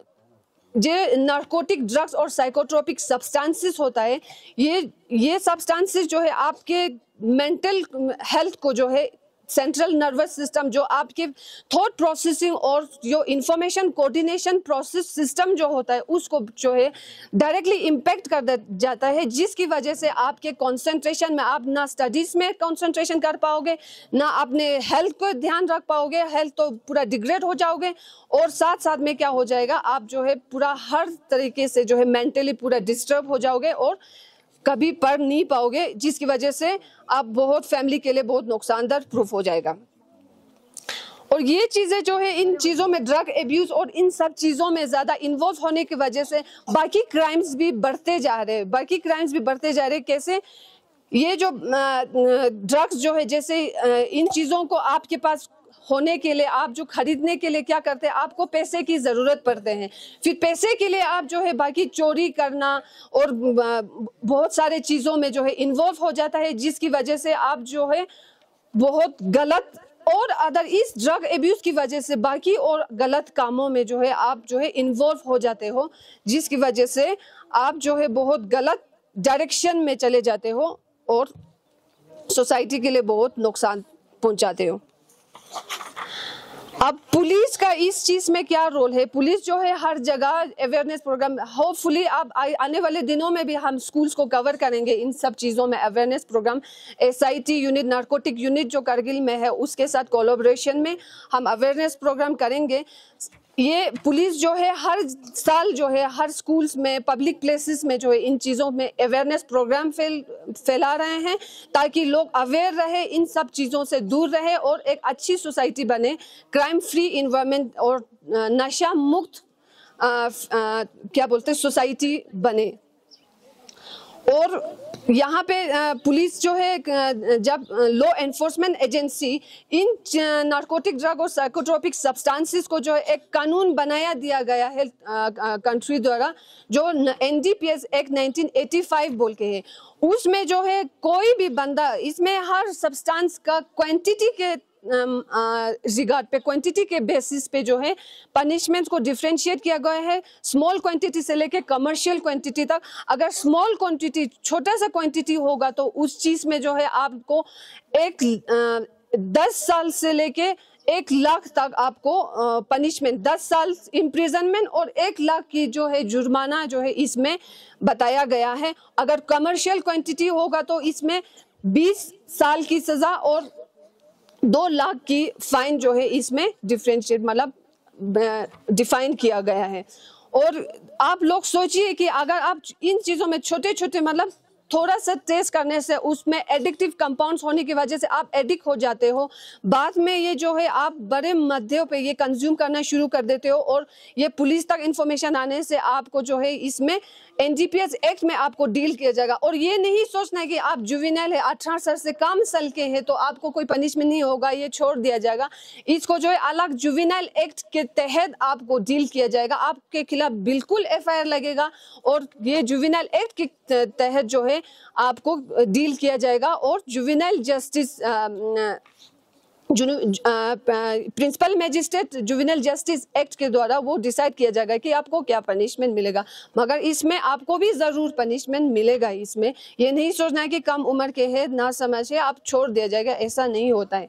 नार्कोटिक ड्रग्स और साइकोट्रोपिक सब्सटेंसेस होता है, ये सब्सटेंसेस जो है आपके मेंटल हेल्थ को जो है, सेंट्रल नर्वस सिस्टम जो आपके थॉट प्रोसेसिंग और जो इंफॉर्मेशन कोऑर्डिनेशन प्रोसेस सिस्टम जो होता है उसको जो है डायरेक्टली इम्पैक्ट कर जाता है, जिसकी वजह से आपके कंसंट्रेशन में, आप ना स्टडीज में कंसंट्रेशन कर पाओगे, ना अपने हेल्थ को ध्यान रख पाओगे, हेल्थ तो पूरा डिग्रेड हो जाओगे। और साथ साथ में क्या हो जाएगा, आप जो है पूरा हर तरीके से जो है मेंटली पूरा डिस्टर्ब हो जाओगे और कभी पढ़ नहीं पाओगे, जिसकी वजह से आप बहुत फैमिली के लिए बहुत नुकसानदार प्रूफ हो जाएगा। और ये चीज़ें जो है, इन चीज़ों में ड्रग एब्यूज और इन सब चीज़ों में ज़्यादा इन्वॉल्व होने की वजह से बाकी क्राइम्स भी बढ़ते जा रहे हैं। कैसे, ये जो ड्रग्स जो है, जैसे इन चीज़ों को आपके पास होने के लिए, आप जो खरीदने के लिए क्या करते हैं, आपको पैसे की ज़रूरत पड़ते हैं, फिर पैसे के लिए आप जो है बाकी चोरी करना और बहुत सारे चीज़ों में जो है इन्वॉल्व हो जाता है, जिसकी वजह से आप जो है बहुत गलत और अदर इस ड्रग एब्यूज की वजह से बाकी और गलत कामों में जो है आप जो है इन्वॉल्व हो जाते हो, जिसकी वजह से आप जो है बहुत गलत डायरेक्शन में चले जाते हो और सोसाइटी के लिए बहुत नुकसान पहुंचाते हो। अब पुलिस का इस चीज में क्या रोल है? पुलिस जो है हर जगह अवेयरनेस प्रोग्राम, होपफुली अब आने वाले दिनों में भी हम स्कूल्स को कवर करेंगे इन सब चीज़ों में awareness program. SIT unit, narcotic unit जो करगिल में है, उसके साथ कोलैबोरेशन में हम अवेयरनेस प्रोग्राम करेंगे। ये पुलिस जो है हर साल जो है हर स्कूल्स में, पब्लिक प्लेसेस में जो है इन चीज़ों में अवेयरनेस प्रोग्राम फैला रहे हैं ताकि लोग अवेयर रहे, इन सब चीज़ों से दूर रहे और एक अच्छी सोसाइटी बने, क्राइम फ्री इन्वायरमेंट और नशा मुक्त क्या बोलते हैं सोसाइटी बने। और यहाँ पे पुलिस जो है, जब लॉ एनफोर्समेंट एजेंसी इन नारकोटिक ड्रग और साइकोट्रोपिक सब्सटेंसेस को जो है एक कानून बनाया दिया गया है कंट्री द्वारा, जो NDPS एक्ट 1985 बोल के है। उसमें जो है कोई भी बंदा, इसमें हर सब्सटेंस का क्वांटिटी के रिगार्ड पे, क्वांटिटी के बेसिस पे जो है पनिशमेंट को डिफरेंशिएट किया गया है, स्मॉल क्वांटिटी से लेके कमर्शियल क्वांटिटी तक। अगर स्मॉल क्वांटिटी, छोटा सा क्वांटिटी होगा तो उस चीज में जो है आपको 10 साल से लेके 1 लाख तक आपको पनिशमेंट, 10 साल इम्प्रिजनमेंट और 1 लाख की जो है जुर्माना जो है इसमें बताया गया है। अगर कमर्शियल क्वांटिटी होगा तो इसमें 20 साल की सजा और 2 लाख की फाइन जो है इसमें डिफरेंशिएट मतलब डिफाइन किया गया है। और आप लोग सोचिए कि अगर आप इन चीज़ों में छोटे छोटे मतलब थोड़ा सा टेस्ट करने से उसमें एडिक्टिव कंपाउंड्स होने की वजह से आप एडिक्ट हो जाते हो, बाद में ये जो है आप बड़े मध्यों पे ये कंज्यूम करना शुरू कर देते हो और ये पुलिस तक इंफॉर्मेशन आने से आपको जो है इसमें NDPS एक्ट में आपको डील किया जाएगा। और ये नहीं सोचना है कि आप जुवेनाइल है, 18 साल से कम साल के हैं तो आपको कोई पनिशमेंट नहीं होगा, ये छोड़ दिया जाएगा। इसको जो है अलग जुवेनाइल एक्ट के तहत आपको डील किया जाएगा, आपके खिलाफ बिल्कुल FIR लगेगा और ये जुवेनाइल एक्ट के तहत जो है आपको डील किया जाएगा। और juvenile justice principal magistrate juvenile justice act के द्वारा वो डिसाइड किया जाएगा कि आपको क्या पनिशमेंट मिलेगा, मगर इसमें आपको भी जरूर पनिशमेंट मिलेगा। इसमें ये नहीं सोचना है कि कम उम्र के है ना समझ है आप छोड़ दिया जाएगा, ऐसा नहीं होता है।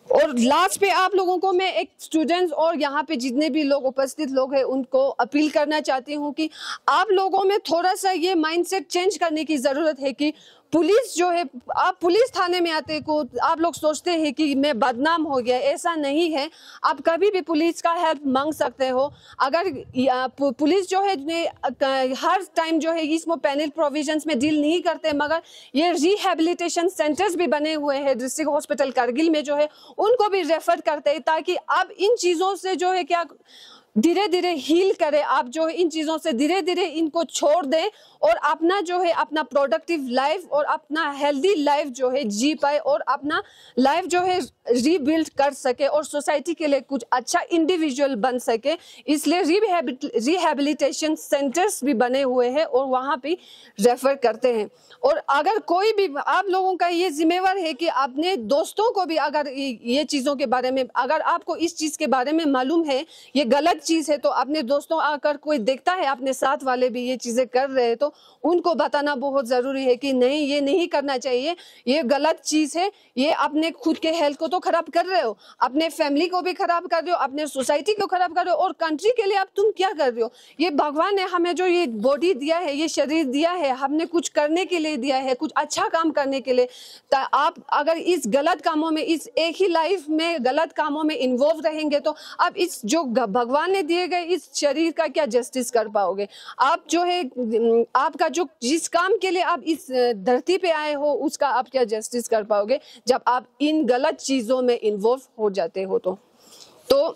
और लास्ट पे आप लोगों को मैं एक स्टूडेंट्स और यहाँ पे जितने भी लोग उपस्थित लोग हैं उनको अपील करना चाहती हूँ कि आप लोगों में थोड़ा सा ये माइंडसेट चेंज करने की ज़रूरत है कि पुलिस जो है, आप पुलिस थाने में आते को आप लोग सोचते हैं कि मैं बदनाम हो गया, ऐसा नहीं है। आप कभी भी पुलिस का हेल्प मांग सकते हो। अगर पुलिस जो है हर टाइम जो है इसमें पैनल प्रोविजंस में डील नहीं करते, मगर ये रिहेबिलिटेशन सेंटर्स भी बने हुए हैं डिस्ट्रिक्ट हॉस्पिटल करगिल में जो है, उनको भी रेफर करते हैं ताकि आप इन चीज़ों से जो है क्या धीरे धीरे हील करें, आप जो है इन चीज़ों से धीरे धीरे इनको छोड़ दें और अपना जो है अपना प्रोडक्टिव लाइफ और अपना हेल्दी लाइफ जो है जी पाए और अपना लाइफ जो है रीबिल्ड कर सके और सोसाइटी के लिए कुछ अच्छा इंडिविजुअल बन सके। इसलिए रिहेबिलिटेशन सेंटर्स भी बने हुए हैं और वहाँ पे रेफर करते हैं। और अगर कोई भी आप लोगों का ये जिम्मेवार है कि अपने दोस्तों को भी अगर ये चीज़ों के बारे में, अगर आपको इस चीज़ के बारे में मालूम है ये गलत चीज़ है, तो अपने दोस्तों अगर कोई देखता है अपने साथ वाले भी ये चीज़ें कर रहे हैं तो उनको बताना बहुत ज़रूरी है कि नहीं, ये नहीं करना चाहिए, ये गलत चीज़ है, ये अपने खुद के हेल्थ को तो खराब कर रहे हो, अपने फैमिली को भी खराब कर रहे हो, अपने सोसाइटी को खराब कर रहे हो और कंट्री के लिए अब तुम क्या कर रहे हो। ये भगवान ने हमें जो ये बॉडी दिया है, ये शरीर दिया है, हमने कुछ करने के लिए दिया है, कुछ अच्छा काम करने के लिए। आप अगर इस गलत कामों में, इस एक ही लाइफ में गलत कामों में इन्वॉल्व रहेंगे तो आप इस जो भगवान ने दिए गए इस शरीर का क्या जस्टिस कर पाओगे। आप जो है आपका जो जिस काम के लिए आप इस धरती पे आए हो उसका आप क्या जस्टिस कर पाओगे जब आप इन गलत चीज़ों में इन्वॉल्व हो जाते हो। तो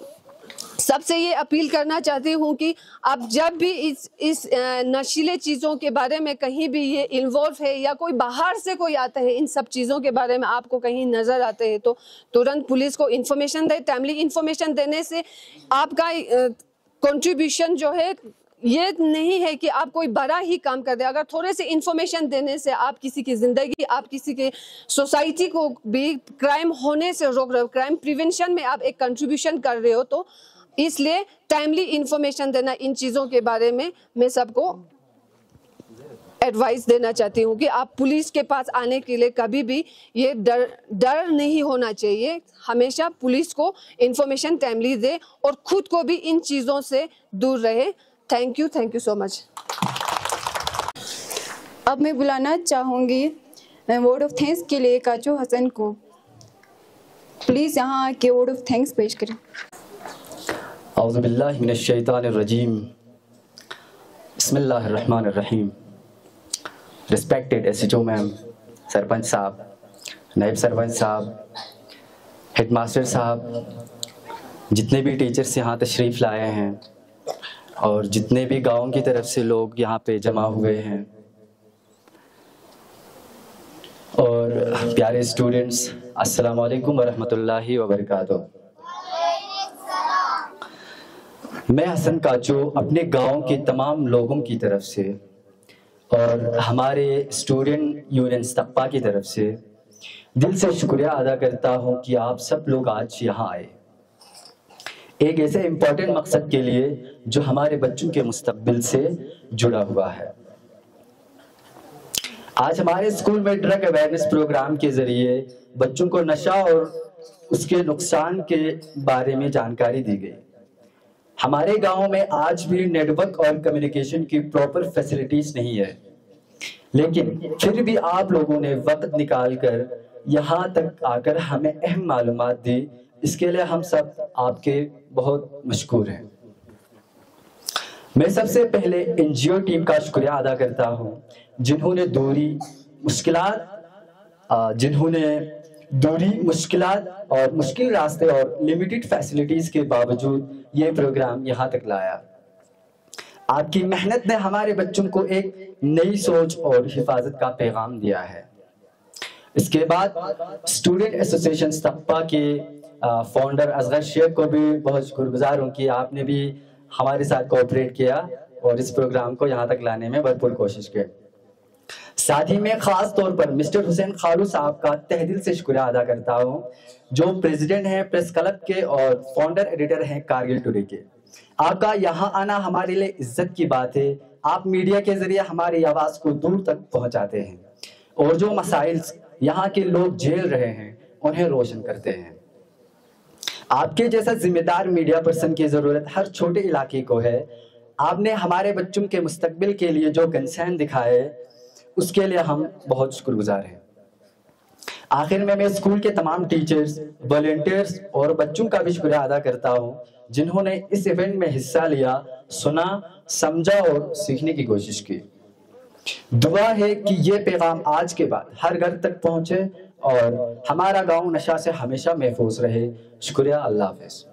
सबसे ये अपील करना चाहती हूँ कि आप जब भी इस नशीले चीज़ों के बारे में कहीं भी ये इन्वॉल्व है या कोई बाहर से कोई आता है इन सब चीज़ों के बारे में आपको कहीं नज़र आते हैं तो तुरंत पुलिस को इन्फॉर्मेशन दे। टाइमली इन्फॉर्मेशन देने से आपका कंट्रीब्यूशन जो है ये नहीं है कि आप कोई बड़ा ही काम कर दे। अगर थोड़े से इंफॉर्मेशन देने से आप किसी की ज़िंदगी, आप किसी के सोसाइटी को भी क्राइम होने से रोक रहे हो, क्राइम प्रिवेंशन में आप एक कंट्रीब्यूशन कर रहे हो, तो इसलिए टाइमली इंफॉर्मेशन देना इन चीज़ों के बारे में मैं सबको एडवाइस देना चाहती हूँ कि आप पुलिस के पास आने के लिए कभी भी ये डर नहीं होना चाहिए। हमेशा पुलिस को इंफॉर्मेशन टाइमली दे और खुद को भी इन चीज़ों से दूर रहे। Thank you so much. अब मैं बुलाना चाहूँगी वर्ड ऑफ थैंक्स के लिए काचो हसन को। प्लीज़ यहाँ आके वर्ड ऑफ थैंक्स पेश करें। औज़ु बिल्लाहि मिनश शैतानिर रजीम। बिस्मिल्लाहिर रहमानिर रहीम। रिस्पेक्टेड एसएचओ मैम, सरपंच साहब, नायब सरपंच साहब, हेडमास्टर साहब, जितने भी टीचर्स यहाँ तशरीफ़ लाए हैं और जितने भी गाँव की तरफ से लोग यहाँ पे जमा हुए हैं, और प्यारे स्टूडेंट्स, अस्सलाम वालेकुम वरहमतुल्लाहि वबरकातुहू। मैं हसन काचो अपने गांव के तमाम लोगों की तरफ से और हमारे स्टूडेंट यूनियन तप्पा की तरफ से दिल से शुक्रिया अदा करता हूं कि आप सब लोग आज यहाँ आए एक ऐसे इम्पोर्टेंट मकसद के लिए जो हमारे बच्चों के मुस्तकबिल से जुड़ा हुआ है। आज हमारे स्कूल में ड्रग अवेयरनेस प्रोग्राम के जरिए बच्चों को नशा और उसके नुकसान के बारे में जानकारी दी गई। हमारे गांव में आज भी नेटवर्क और कम्युनिकेशन की प्रॉपर फैसिलिटीज नहीं है, लेकिन फिर भी आप लोगों ने वक्त निकालकर यहाँ तक आकर हमें अहम मालूमात दी। इसके लिए हम सब आपके बहुत मशकूर हैं। मैं सबसे पहले एनजीओ टीम का शुक्रिया अदा करता हूँ जिन्होंने दूरी मुश्किलात और मुश्किल रास्ते और लिमिटेड फैसिलिटीज के बावजूद ये प्रोग्राम यहाँ तक लाया। आपकी मेहनत ने हमारे बच्चों को एक नई सोच और हिफाजत का पैगाम दिया है। इसके बाद स्टूडेंट एसोसिएशन तप्पा के फाउंडर असगर शेख को भी बहुत शुक्रगुजार हूँ कि आपने भी हमारे साथ कोऑपरेट किया और इस प्रोग्राम को यहाँ तक लाने में भरपूर कोशिश की। साथ ही मैं खास तौर पर मिस्टर हुसैन खालू साहब का तहे दिल से शुक्रिया अदा करता हूँ, जो प्रेसिडेंट हैं प्रेस क्लब के और फाउंडर एडिटर हैं कारगिल टुडे के। आपका यहाँ आना हमारे लिए इज्जत की बात है। आप मीडिया के जरिए हमारी आवाज को दूर तक पहुँचाते हैं और जो मसाइल यहाँ के लोग झेल रहे हैं उन्हें रोशन करते हैं। आपके जैसा जिम्मेदार मीडिया पर्सन की जरूरत हर छोटे इलाके को है। आपने हमारे बच्चों के मुस्तकबिल के लिए जो कंसर्न दिखाए उसके लिए हम बहुत शुक्रगुजार हैं। आखिर में मैं स्कूल के तमाम टीचर्स, वॉलंटियर्स और बच्चों का भी शुक्रिया अदा करता हूं जिन्होंने इस इवेंट में हिस्सा लिया, सुना, समझा और सीखने की कोशिश की। दुआ है कि ये पैगाम आज के बाद हर घर तक पहुंचे और हमारा गांव नशा से हमेशा महफूज रहे। शुक्रिया, अल्लाह हाफ़िज़।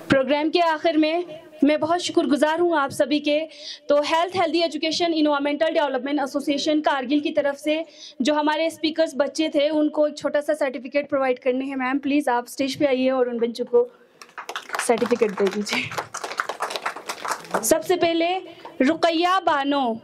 प्रोग्राम के आखिर में मैं बहुत शुक्रगुजार हूँ आप सभी के। तो health healthy education environmental development association Kargil की तरफ से जो हमारे स्पीकर्स बच्चे थे उनको एक छोटा सा सर्टिफिकेट प्रोवाइड करने हैं। मैम प्लीज़ आप स्टेज पे आइए और उन बच्चों को सर्टिफिकेट दे दीजिए। सबसे पहले रुकैया बानो।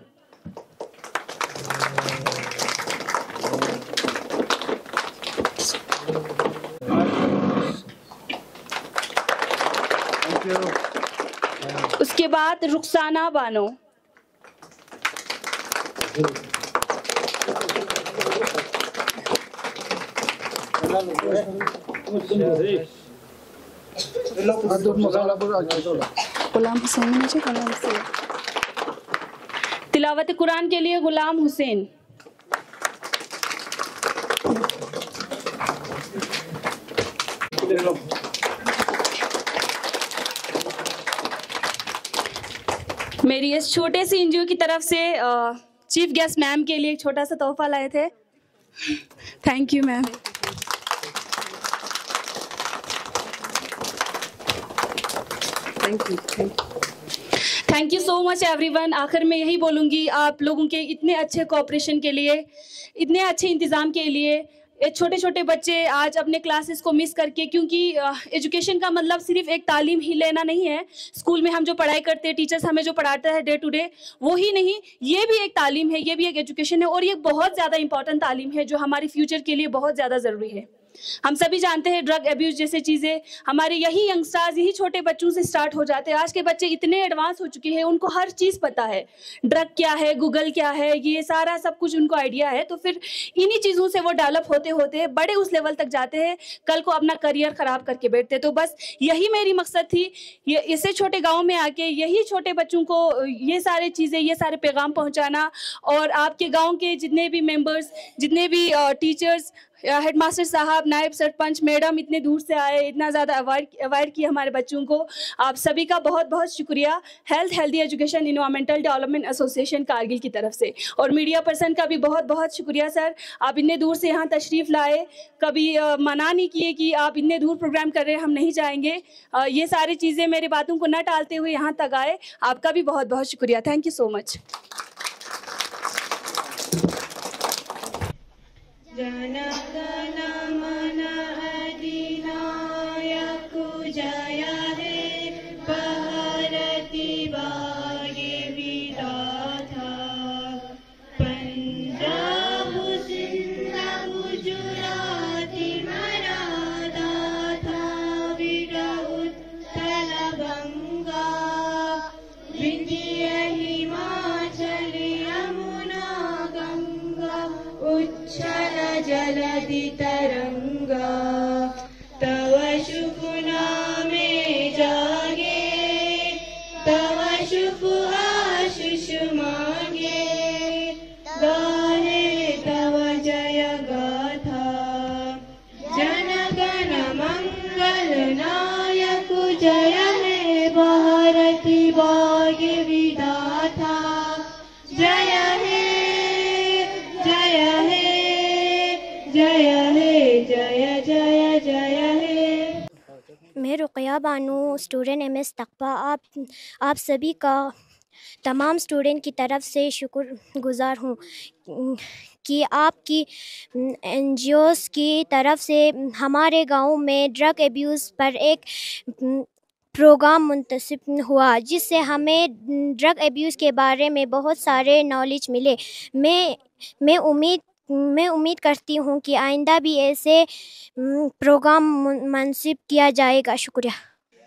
उसके बाद रुखसाना बानो। गुलाम हुसैन। तिलावत कुरान के लिए गुलाम हुसैन। मेरी इस छोटे सी एनजीओ की तरफ से चीफ गेस्ट मैम के लिए एक छोटा सा तोहफा लाए थे। Thank you ma'am. Thank you so much everyone. आखिर में यही बोलूँगी, आप लोगों के इतने अच्छे कोऑपरेशन के लिए, इतने अच्छे इंतज़ाम के लिए, ये छोटे छोटे बच्चे आज अपने क्लासेस को मिस करके, क्योंकि एजुकेशन का मतलब सिर्फ एक तालीम ही लेना नहीं है, स्कूल में हम जो पढ़ाई करते हैं, टीचर्स हमें जो पढ़ाता है डे टू डे, वो ही नहीं, ये भी एक तालीम है, ये भी एक एजुकेशन है, और ये बहुत ज़्यादा इंपॉर्टेंट तालीम है जो हमारी फ्यूचर के लिए बहुत ज़्यादा ज़रूरी है। हम सभी जानते हैं ड्रग एब्यूज जैसे चीज़ें हमारे यही यंगस्टर्स, यही छोटे बच्चों से स्टार्ट हो जाते हैं। आज के बच्चे इतने एडवांस हो चुके हैं, उनको हर चीज़ पता है, ड्रग क्या है, गूगल क्या है, ये सारा सब कुछ उनको आइडिया है। तो फिर इन्हीं चीज़ों से वो डेवलप होते होते बड़े उस लेवल तक जाते हैं, कल को अपना करियर ख़राब करके बैठते हैं। तो बस यही मेरी मकसद थी, ये इससे छोटे गाँव में आके यही छोटे बच्चों को ये सारी चीज़ें, ये सारे पैगाम पहुँचाना, और आपके गाँव के जितने भी मेम्बर्स, जितने भी टीचर्स, हेडमास्टर साहब, नायब सरपंच मैडम इतने दूर से आए, इतना ज़्यादा अवायर किया हमारे बच्चों को, आप सभी का बहुत बहुत शुक्रिया। Health healthy education environmental development association Kargil की तरफ से, और मीडिया पर्सन का भी बहुत बहुत शुक्रिया सर, आप इतने दूर से यहाँ तशरीफ़ लाए, कभी मना नहीं किए कि आप इतने दूर प्रोग्राम कर रहे हैं, हम नहीं जाएंगे। ये सारी चीज़ें मेरी बातों को न टालते हुए यहाँ तक आए, आपका भी बहुत बहुत शुक्रिया। Thank you so much. जलधि तरंगा तव शुभ नामे जागे, तव शुभ आशीष मांगे, गाहे तव जय गाथा। जन गण मंगल नायक जय हे भारती भाग्य विधाता, जय हे जय हे जय हे जय जय जय हे। मैं रुक़या बानू, स्टूडेंट एमएस तकवा, आप सभी का तमाम स्टूडेंट की तरफ से शुक्रगुज़ार हूँ कि आपकी एनजीओज़ की तरफ से हमारे गांव में ड्रग एब्यूज़ पर एक प्रोग्राम मुंतसिब हुआ, जिससे हमें ड्रग एब्यूज़ के बारे में बहुत सारे नॉलेज मिले। मैं उम्मीद करती हूँ कि आइंदा भी ऐसे प्रोग्राम मुंतसिब किया जाएगा। शुक्रिया।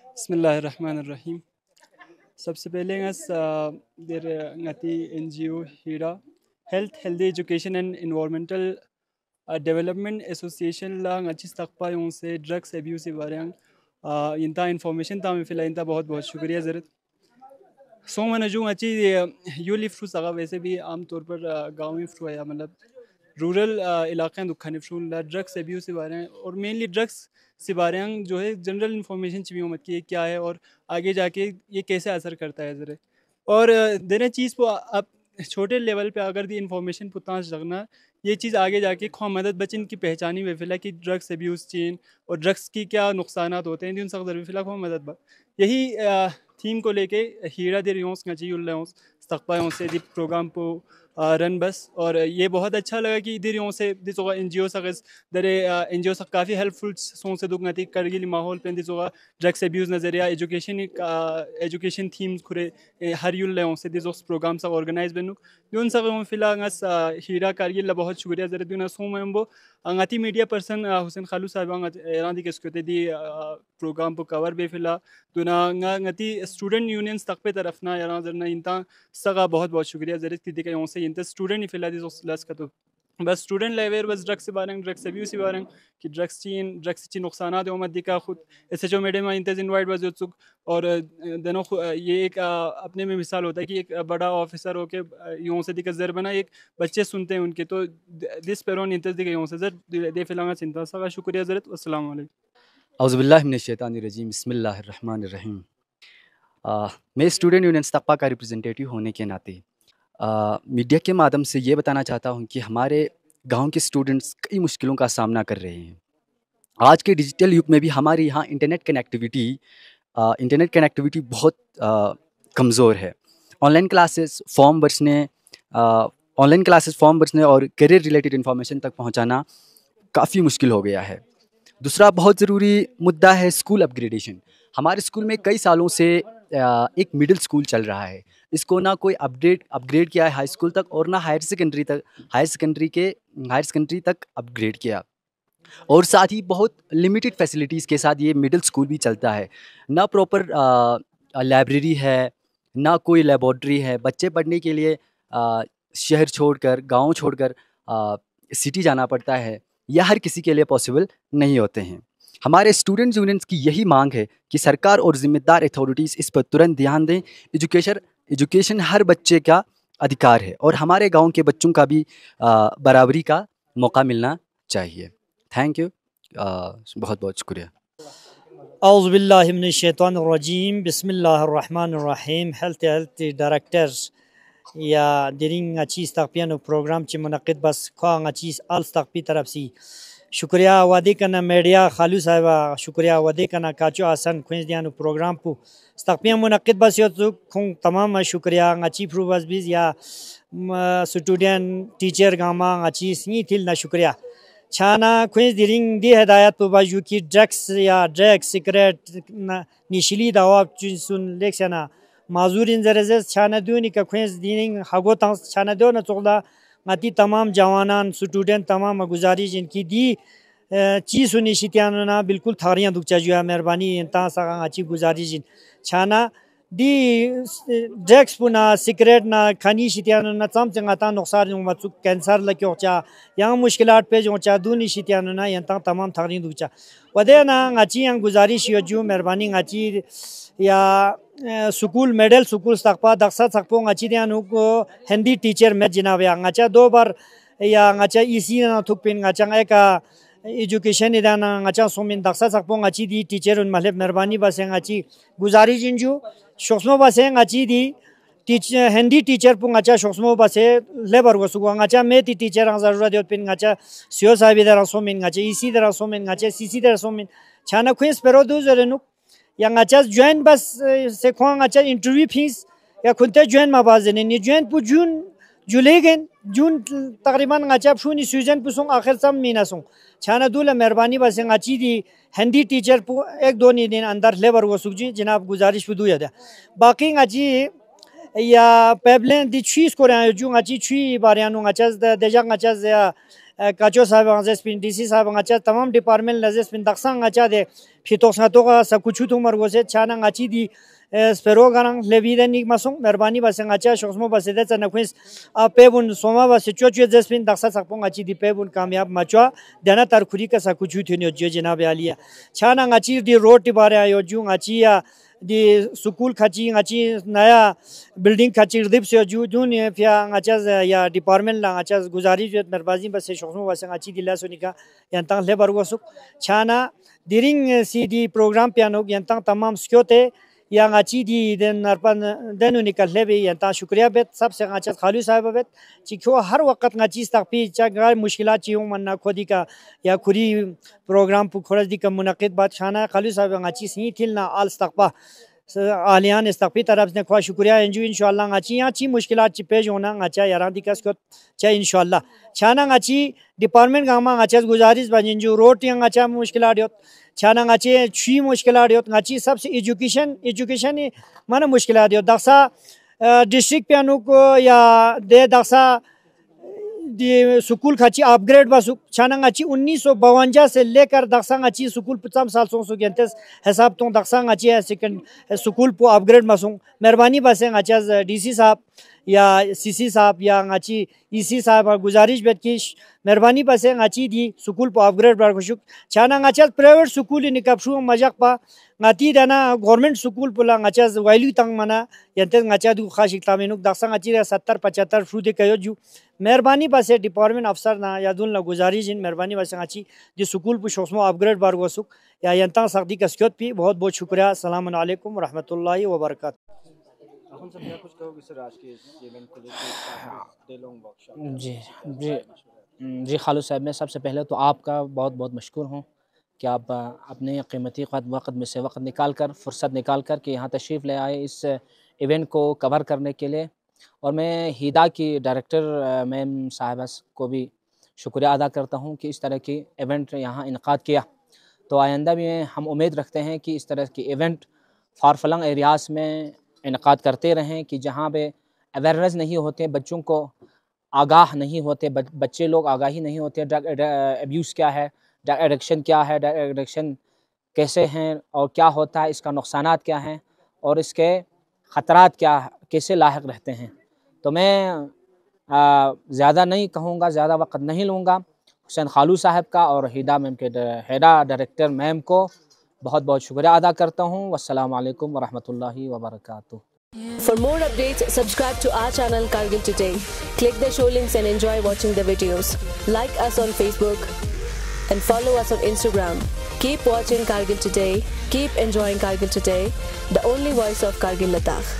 बिस्मिल्लाहिर्रहमानिर्रहीम। सबसे पहले देर ngati NGO Heera health healthy education and environmental development association ला ngachis तकपा यूं से ड्रग्स एब्यूज के बारे में इंता इन्फॉर्मेशन ता में फिलहाल इंता बहुत बहुत शुक्रिया ज़रूरत सो मैंने जो अच्छी यू लिफ्ट फ्रू सगा वैसे भी आम तौर पर गाँव में फ्रू है मतलब रूरल इलाक़े दुखा निफ्रूल ड्रग्स एब्यूज के बारे में और मेनली ड्रग्स से बारे में जो है जनरल इन्फॉर्मेशन चाहिए मत कि क्या है और आगे जाके ये कैसे असर करता है ज़रा और देने चीज़ को आप छोटे लेवल पे अगर दी इन्फॉर्मेशन पुतांश लगना ये चीज़ आगे जाके खो मदद बचन की पहचानी वे फिलहाल कि ड्रग्स एब्यूज़ चीन और ड्रग्स की क्या नुकसानात होते हैं उन सब वे फिलहाल खो मदद यही थीम को लेके हीरा दे रियोंस नची तकपा से दी प्रोग्राम को रन बस और ये बहुत अच्छा लगा कि इधर से दिसोगा NGO सगस दरे NGO सब काफ़ी हेल्पफुल सों से दुख नती करगिल माहौल पे दिसोगा ड्रग्स एब्यूज़ नज़रिया एजुकेशन थीम्स खुरे हर यूल ले से दिसोस प्रोग्राम सब ऑर्गेनाइज बनू दून सब फिलहाल हीरा करगिल ला बहुत शुक्रिया ज़रा दून सो मैं अंगाती मीडिया पर्सन हुसैन खालू साहब एरानी के स्कूते दी प्रोग्राम को कवर बे फिलहाल दूना ngati स्टूडेंट यूनियंस तक पे तरफ ना यार जरना इंता सगा बहुत बहुत शुक्रिया ज़रा थी के से इंता स्टूडेंट ही फिलहाल दिस लस का तो बस स्टूडेंट लेवेर बस ड्रग्स के बारे में ड्रग्स एब्यूज़ के बारे में कि ड्रग्स की नुकसानात उम्मत दिखा खुद SHO मैडम इंतज इन्वाइट बस जो और दोनों ये एक अपने में मिसाल होता है कि एक बड़ा ऑफिसर हो के यूँ से दिक्कत ज़र बना एक बच्चे सुनते हैं उनके तो दिस पेरोन इंतज दिखे यूँ से ज़र दे फिलहाल चिंता सगा शुक्रिया ज़रत अस्सलाम वालेकुम औज़ुबिल्लाहि मिनश्शैतानिर्रजीम बिस्मिल्लाहिर्रहमानिर्रहीम। मैं स्टूडेंट यूनियन तकपा का रिप्रेजेंटेटिव होने के नाते मीडिया के माध्यम से ये बताना चाहता हूँ कि हमारे गांव के स्टूडेंट्स कई मुश्किलों का सामना कर रहे हैं। आज के डिजिटल युग में भी हमारे यहाँ इंटरनेट कनेक्टिविटी बहुत कमज़ोर है। ऑनलाइन क्लासेस फॉर्म भरने और करियर रिलेटेड इन्फॉर्मेशन तक पहुँचाना काफ़ी मुश्किल हो गया है। दूसरा बहुत ज़रूरी मुद्दा है स्कूल अपग्रेडेशन। हमारे स्कूल में कई सालों से एक मिडिल स्कूल चल रहा है। इसको ना कोई अपग्रेड किया है हाई स्कूल तक, और ना हायर सेकेंडरी तक अपग्रेड किया। और साथ ही बहुत लिमिटेड फैसिलिटीज़ के साथ ये मिडिल स्कूल भी चलता है। ना प्रॉपर लाइब्रेरी है, ना कोई लेबॉर्ट्री है। बच्चे पढ़ने के लिए शहर छोड़कर, गाँव छोड़कर सिटी जाना पड़ता है। यह हर किसी के लिए पॉसिबल नहीं होते हैं। हमारे स्टूडेंट्स की यही मांग है कि सरकार और ज़िम्मेदार अथॉरिटीज़ इस पर तुरंत ध्यान दें। एजुकेशन हर बच्चे का अधिकार है, और हमारे गांव के बच्चों का भी बराबरी का मौका मिलना चाहिए। थैंक यू, बहुत बहुत शुक्रिया। औज़ुबिल्लाहिमिनश्शैतानिर्रजीम, बिस्मिल्लाहिर्रहमानिर्रहीम। हेल्थ डायरेक्टर या दिरिंग चीज़ तकपियान प्रोग्राम ची मुनक़िद बस खांग चीज़ आल्स तकपी तरफ सी शुक्रिया वादे कना मीडिया खालू साहिबा शुक्रिया वादे कना काचो आसन खुंज दियानु प्रोग्राम पु तकपियान मुनक़िद बस यो खुंग तमाम शुक्रिया अच्छी प्रूवस बीज या स्टूडेंट टीचर गामा अच्छी सी थिल ना शुक्रिया छाना खुंज दिरिंग दी हिदायत पु बाजू की ड्रग्स सिगरेट निशिली दवा सुन लेक्सना माजूरिन जरज़ छाना दूनी का खुंज दिरिंग हगो छाना दो न चोला माती तमाम जवानान स्टूडेंट तमाम गुजारिश इनकी दी चीज़ सुनिश्चित बिल्कुल थारियाँ दुख चाहिए मेहरबानी इंता सगा अच्छी गुजारिश छाना दी ड्रग्स पुना सिगरेट ना खानी शितियान ना चम चंगाता नुकसान मचु कैंसर लगे होचा यहाँ मुश्किलात पे जो चा दूनी शितियान ना यंता तमाम थारियाँ दुख चा वदे ना अच्छी यहाँ गुजारिश यो जो मेहरबानी अच्छी या स्कूल मेडल स्कूल तकपा दक्सा तकपो अच्छी दिया को हिंदी टीचर में जिनाब या अच्छा 2 बार या अच्छा इसी ना थुक पिन अच्छा एक एजुकेशन इदाना अच्छा सोमिन दक्सा तकपो अच्छी दी टीचर उन मतलब मेहरबानी बस अच्छी गुजारिश इंजू शोसमो बस अच्छी दी हिंदी टीचर पुंग अच्छा शोसमो बस लेबर को सुगो अच्छा में टीचर जरूरत है पिन अच्छा सियो साहब इधर सोमिन अच्छा इसी तरह सोमिन अच्छा सीसी तरह सोमिन छाना खुश पेरो दो जरनु yang acha join bas se khong acha interview fees ya kunte join ma bazene ni join pu julegen jun takriban acha phuni season pu song akhir sam mina song chana dula meherbani bas achi di hindi teacher pu ek do ni din andar labor wo sugji janab guzarish pu duya da baki achi ya peblen di cheese koran ju achi chui barianu acha deja acha ya काचो साहब अंजेस pin DC साहब अच्छा तमाम department nudges pin दक्सांग अच्छा दे फितो सातो का सकुचु तुमर गोसे छाना अच्छी दी स्पेरो गरंग लेवीदे निक मसुंग मेहरबानी बस अच्छा शोसमो बस दे चना क्विस आ पेबुन सोमा बस चोचो जसपिन दक्सा सकपोंग अच्छी दी पेबुन कामयाब मचवा देना तरखुरी का सकुचु थेनो जो जनाब आलिया छाना अच्छी दी रोड बारे आयो जू अच्छी या दी स्कूल खची अच्छी नया बिल्डिंग खची दिप से जून फिया अच्छा या डिपार्टमेंट ला अच्छा गुजारिश मेहरबानी बस शोसमो बस अच्छी दिला सुनिका यंता लेबर को सुख छाना दिरिंग सी दी प्रोग्राम पियानो यंता तमाम स्क्योते या अच्छी दी दिन नरपन देनु निकल ले भी यंता शुक्रिया बेत सबसे अच्छा खालू साहब बेत चिखो हर वक्त चीज़ तक पी चाहे मुश्किलात चियों मन्ना खोदी का या खुरी प्रोग्राम पु खोरज दी का मुनक़िद बात शाना खालू साहब अच्छी सी थिल ना आल तकपा आलियान इस्तक़ी तरफ ने ख्वा शुक्रिया इंजू इंशाल्लाह अच्छी यहाँ ची मुश्किलात ची पेश होना अच्छा यारां दी कस को चाहे इंशाल्लाह छाना अच्छी डिपार्टमेंट गामा अच्छा गुजारिश बंजू रोड यहाँ अच्छा मुश्किलात होत छाना अच्छे छी मुश्किलात होत अच्छी सबसे एजुकेशन माना मुश्किलात होत दक्सा डिस्ट्रिक्ट पे अनु को या दे दक्सा दी स्कूल खची अपग्रेड बस छाना अच्छी 1952 से लेकर दक्सा अच्छी स्कूल 50 साल सो गेंतेस हिसाब तो दक्सा अच्छी है सेकंड स्कूल पो अपग्रेड मसूं मेहरबानी बस अच्छा डीसी साहब या सीसी साहब या अच्छी ईसी साहब गुजारिश बेट की मेहरबानी बस अच्छी दी स्कूल पो अपग्रेड बार खुशुक छाना अच्छा प्राइवेट स्कूल निकपशु मजाक पा ngati dana गवर्नमेंट स्कूल पुला अच्छा वाइलू तंग मना यंते अच्छा दु खास इक्तामेनु दक्सा अच्छी 70-75 फ्रू दे कयो जू मेहरबानी बस डिपार्टमेंट अफसर ना यादुन ला गुजारिश इन मेहरबानी बस अच्छी दी स्कूल पु शोसमो अपग्रेड बार वसुक या यंता सख्ती कसकियत भी बहुत बहुत शुक्रिया। अस्सलाम वालेकुम व रहमतुल्लाहि व बरकातहू। जी जी जी खालू साहब, मैं सबसे पहले तो आपका बहुत बहुत मशकूर हूँ कि आप अपने कीमती वक्त में से वक्त निकाल कर फुर्सत निकाल कर कि यहाँ तशरीफ़ ले आए इस इवेंट को कवर करने के लिए। और मैं हिदा की डायरेक्टर मैम साहिबा को भी शुक्रिया अदा करता हूँ कि इस तरह की इवेंट यहाँ इनक़ाद किया। तो आइंदा भी हम उम्मीद रखते हैं कि इस तरह की इवेंट फार-फ्लंग एरियाज़ में इनक़ाद करते रहें कि जहाँ पे अवेयरनेस नहीं होते, बच्चों को आगाह नहीं होते, बच्चे लोग आगाही नहीं होते ड्रग अब्यूज़ क्या है, ड्रग एडिक्शन क्या है, ड्रग एडिक्शन कैसे हैं और क्या होता है, इसका नुकसानात क्या हैं और इसके ख़तरात क्या कैसे लाहिक रहते हैं। तो मैं ज़्यादा नहीं कहूँगा, ज़्यादा वक्त नहीं लूँगा। हुसैन खालू साहब का और हिदा मैम के हेडा डायरेक्टर मैम को बहुत बहुत शुक्रिया अदा करता हूँ। वस्सलामु अलैकुम वरहमतुल्लाहि वबरकातुहू। For more updates, subscribe to our channel Kargil Today. Click the show links and enjoy watching the videos. Like us on Facebook and follow us on Instagram. Keep watching Kargil Today. Keep enjoying Kargil Today, the only voice of Kargil Ladakh.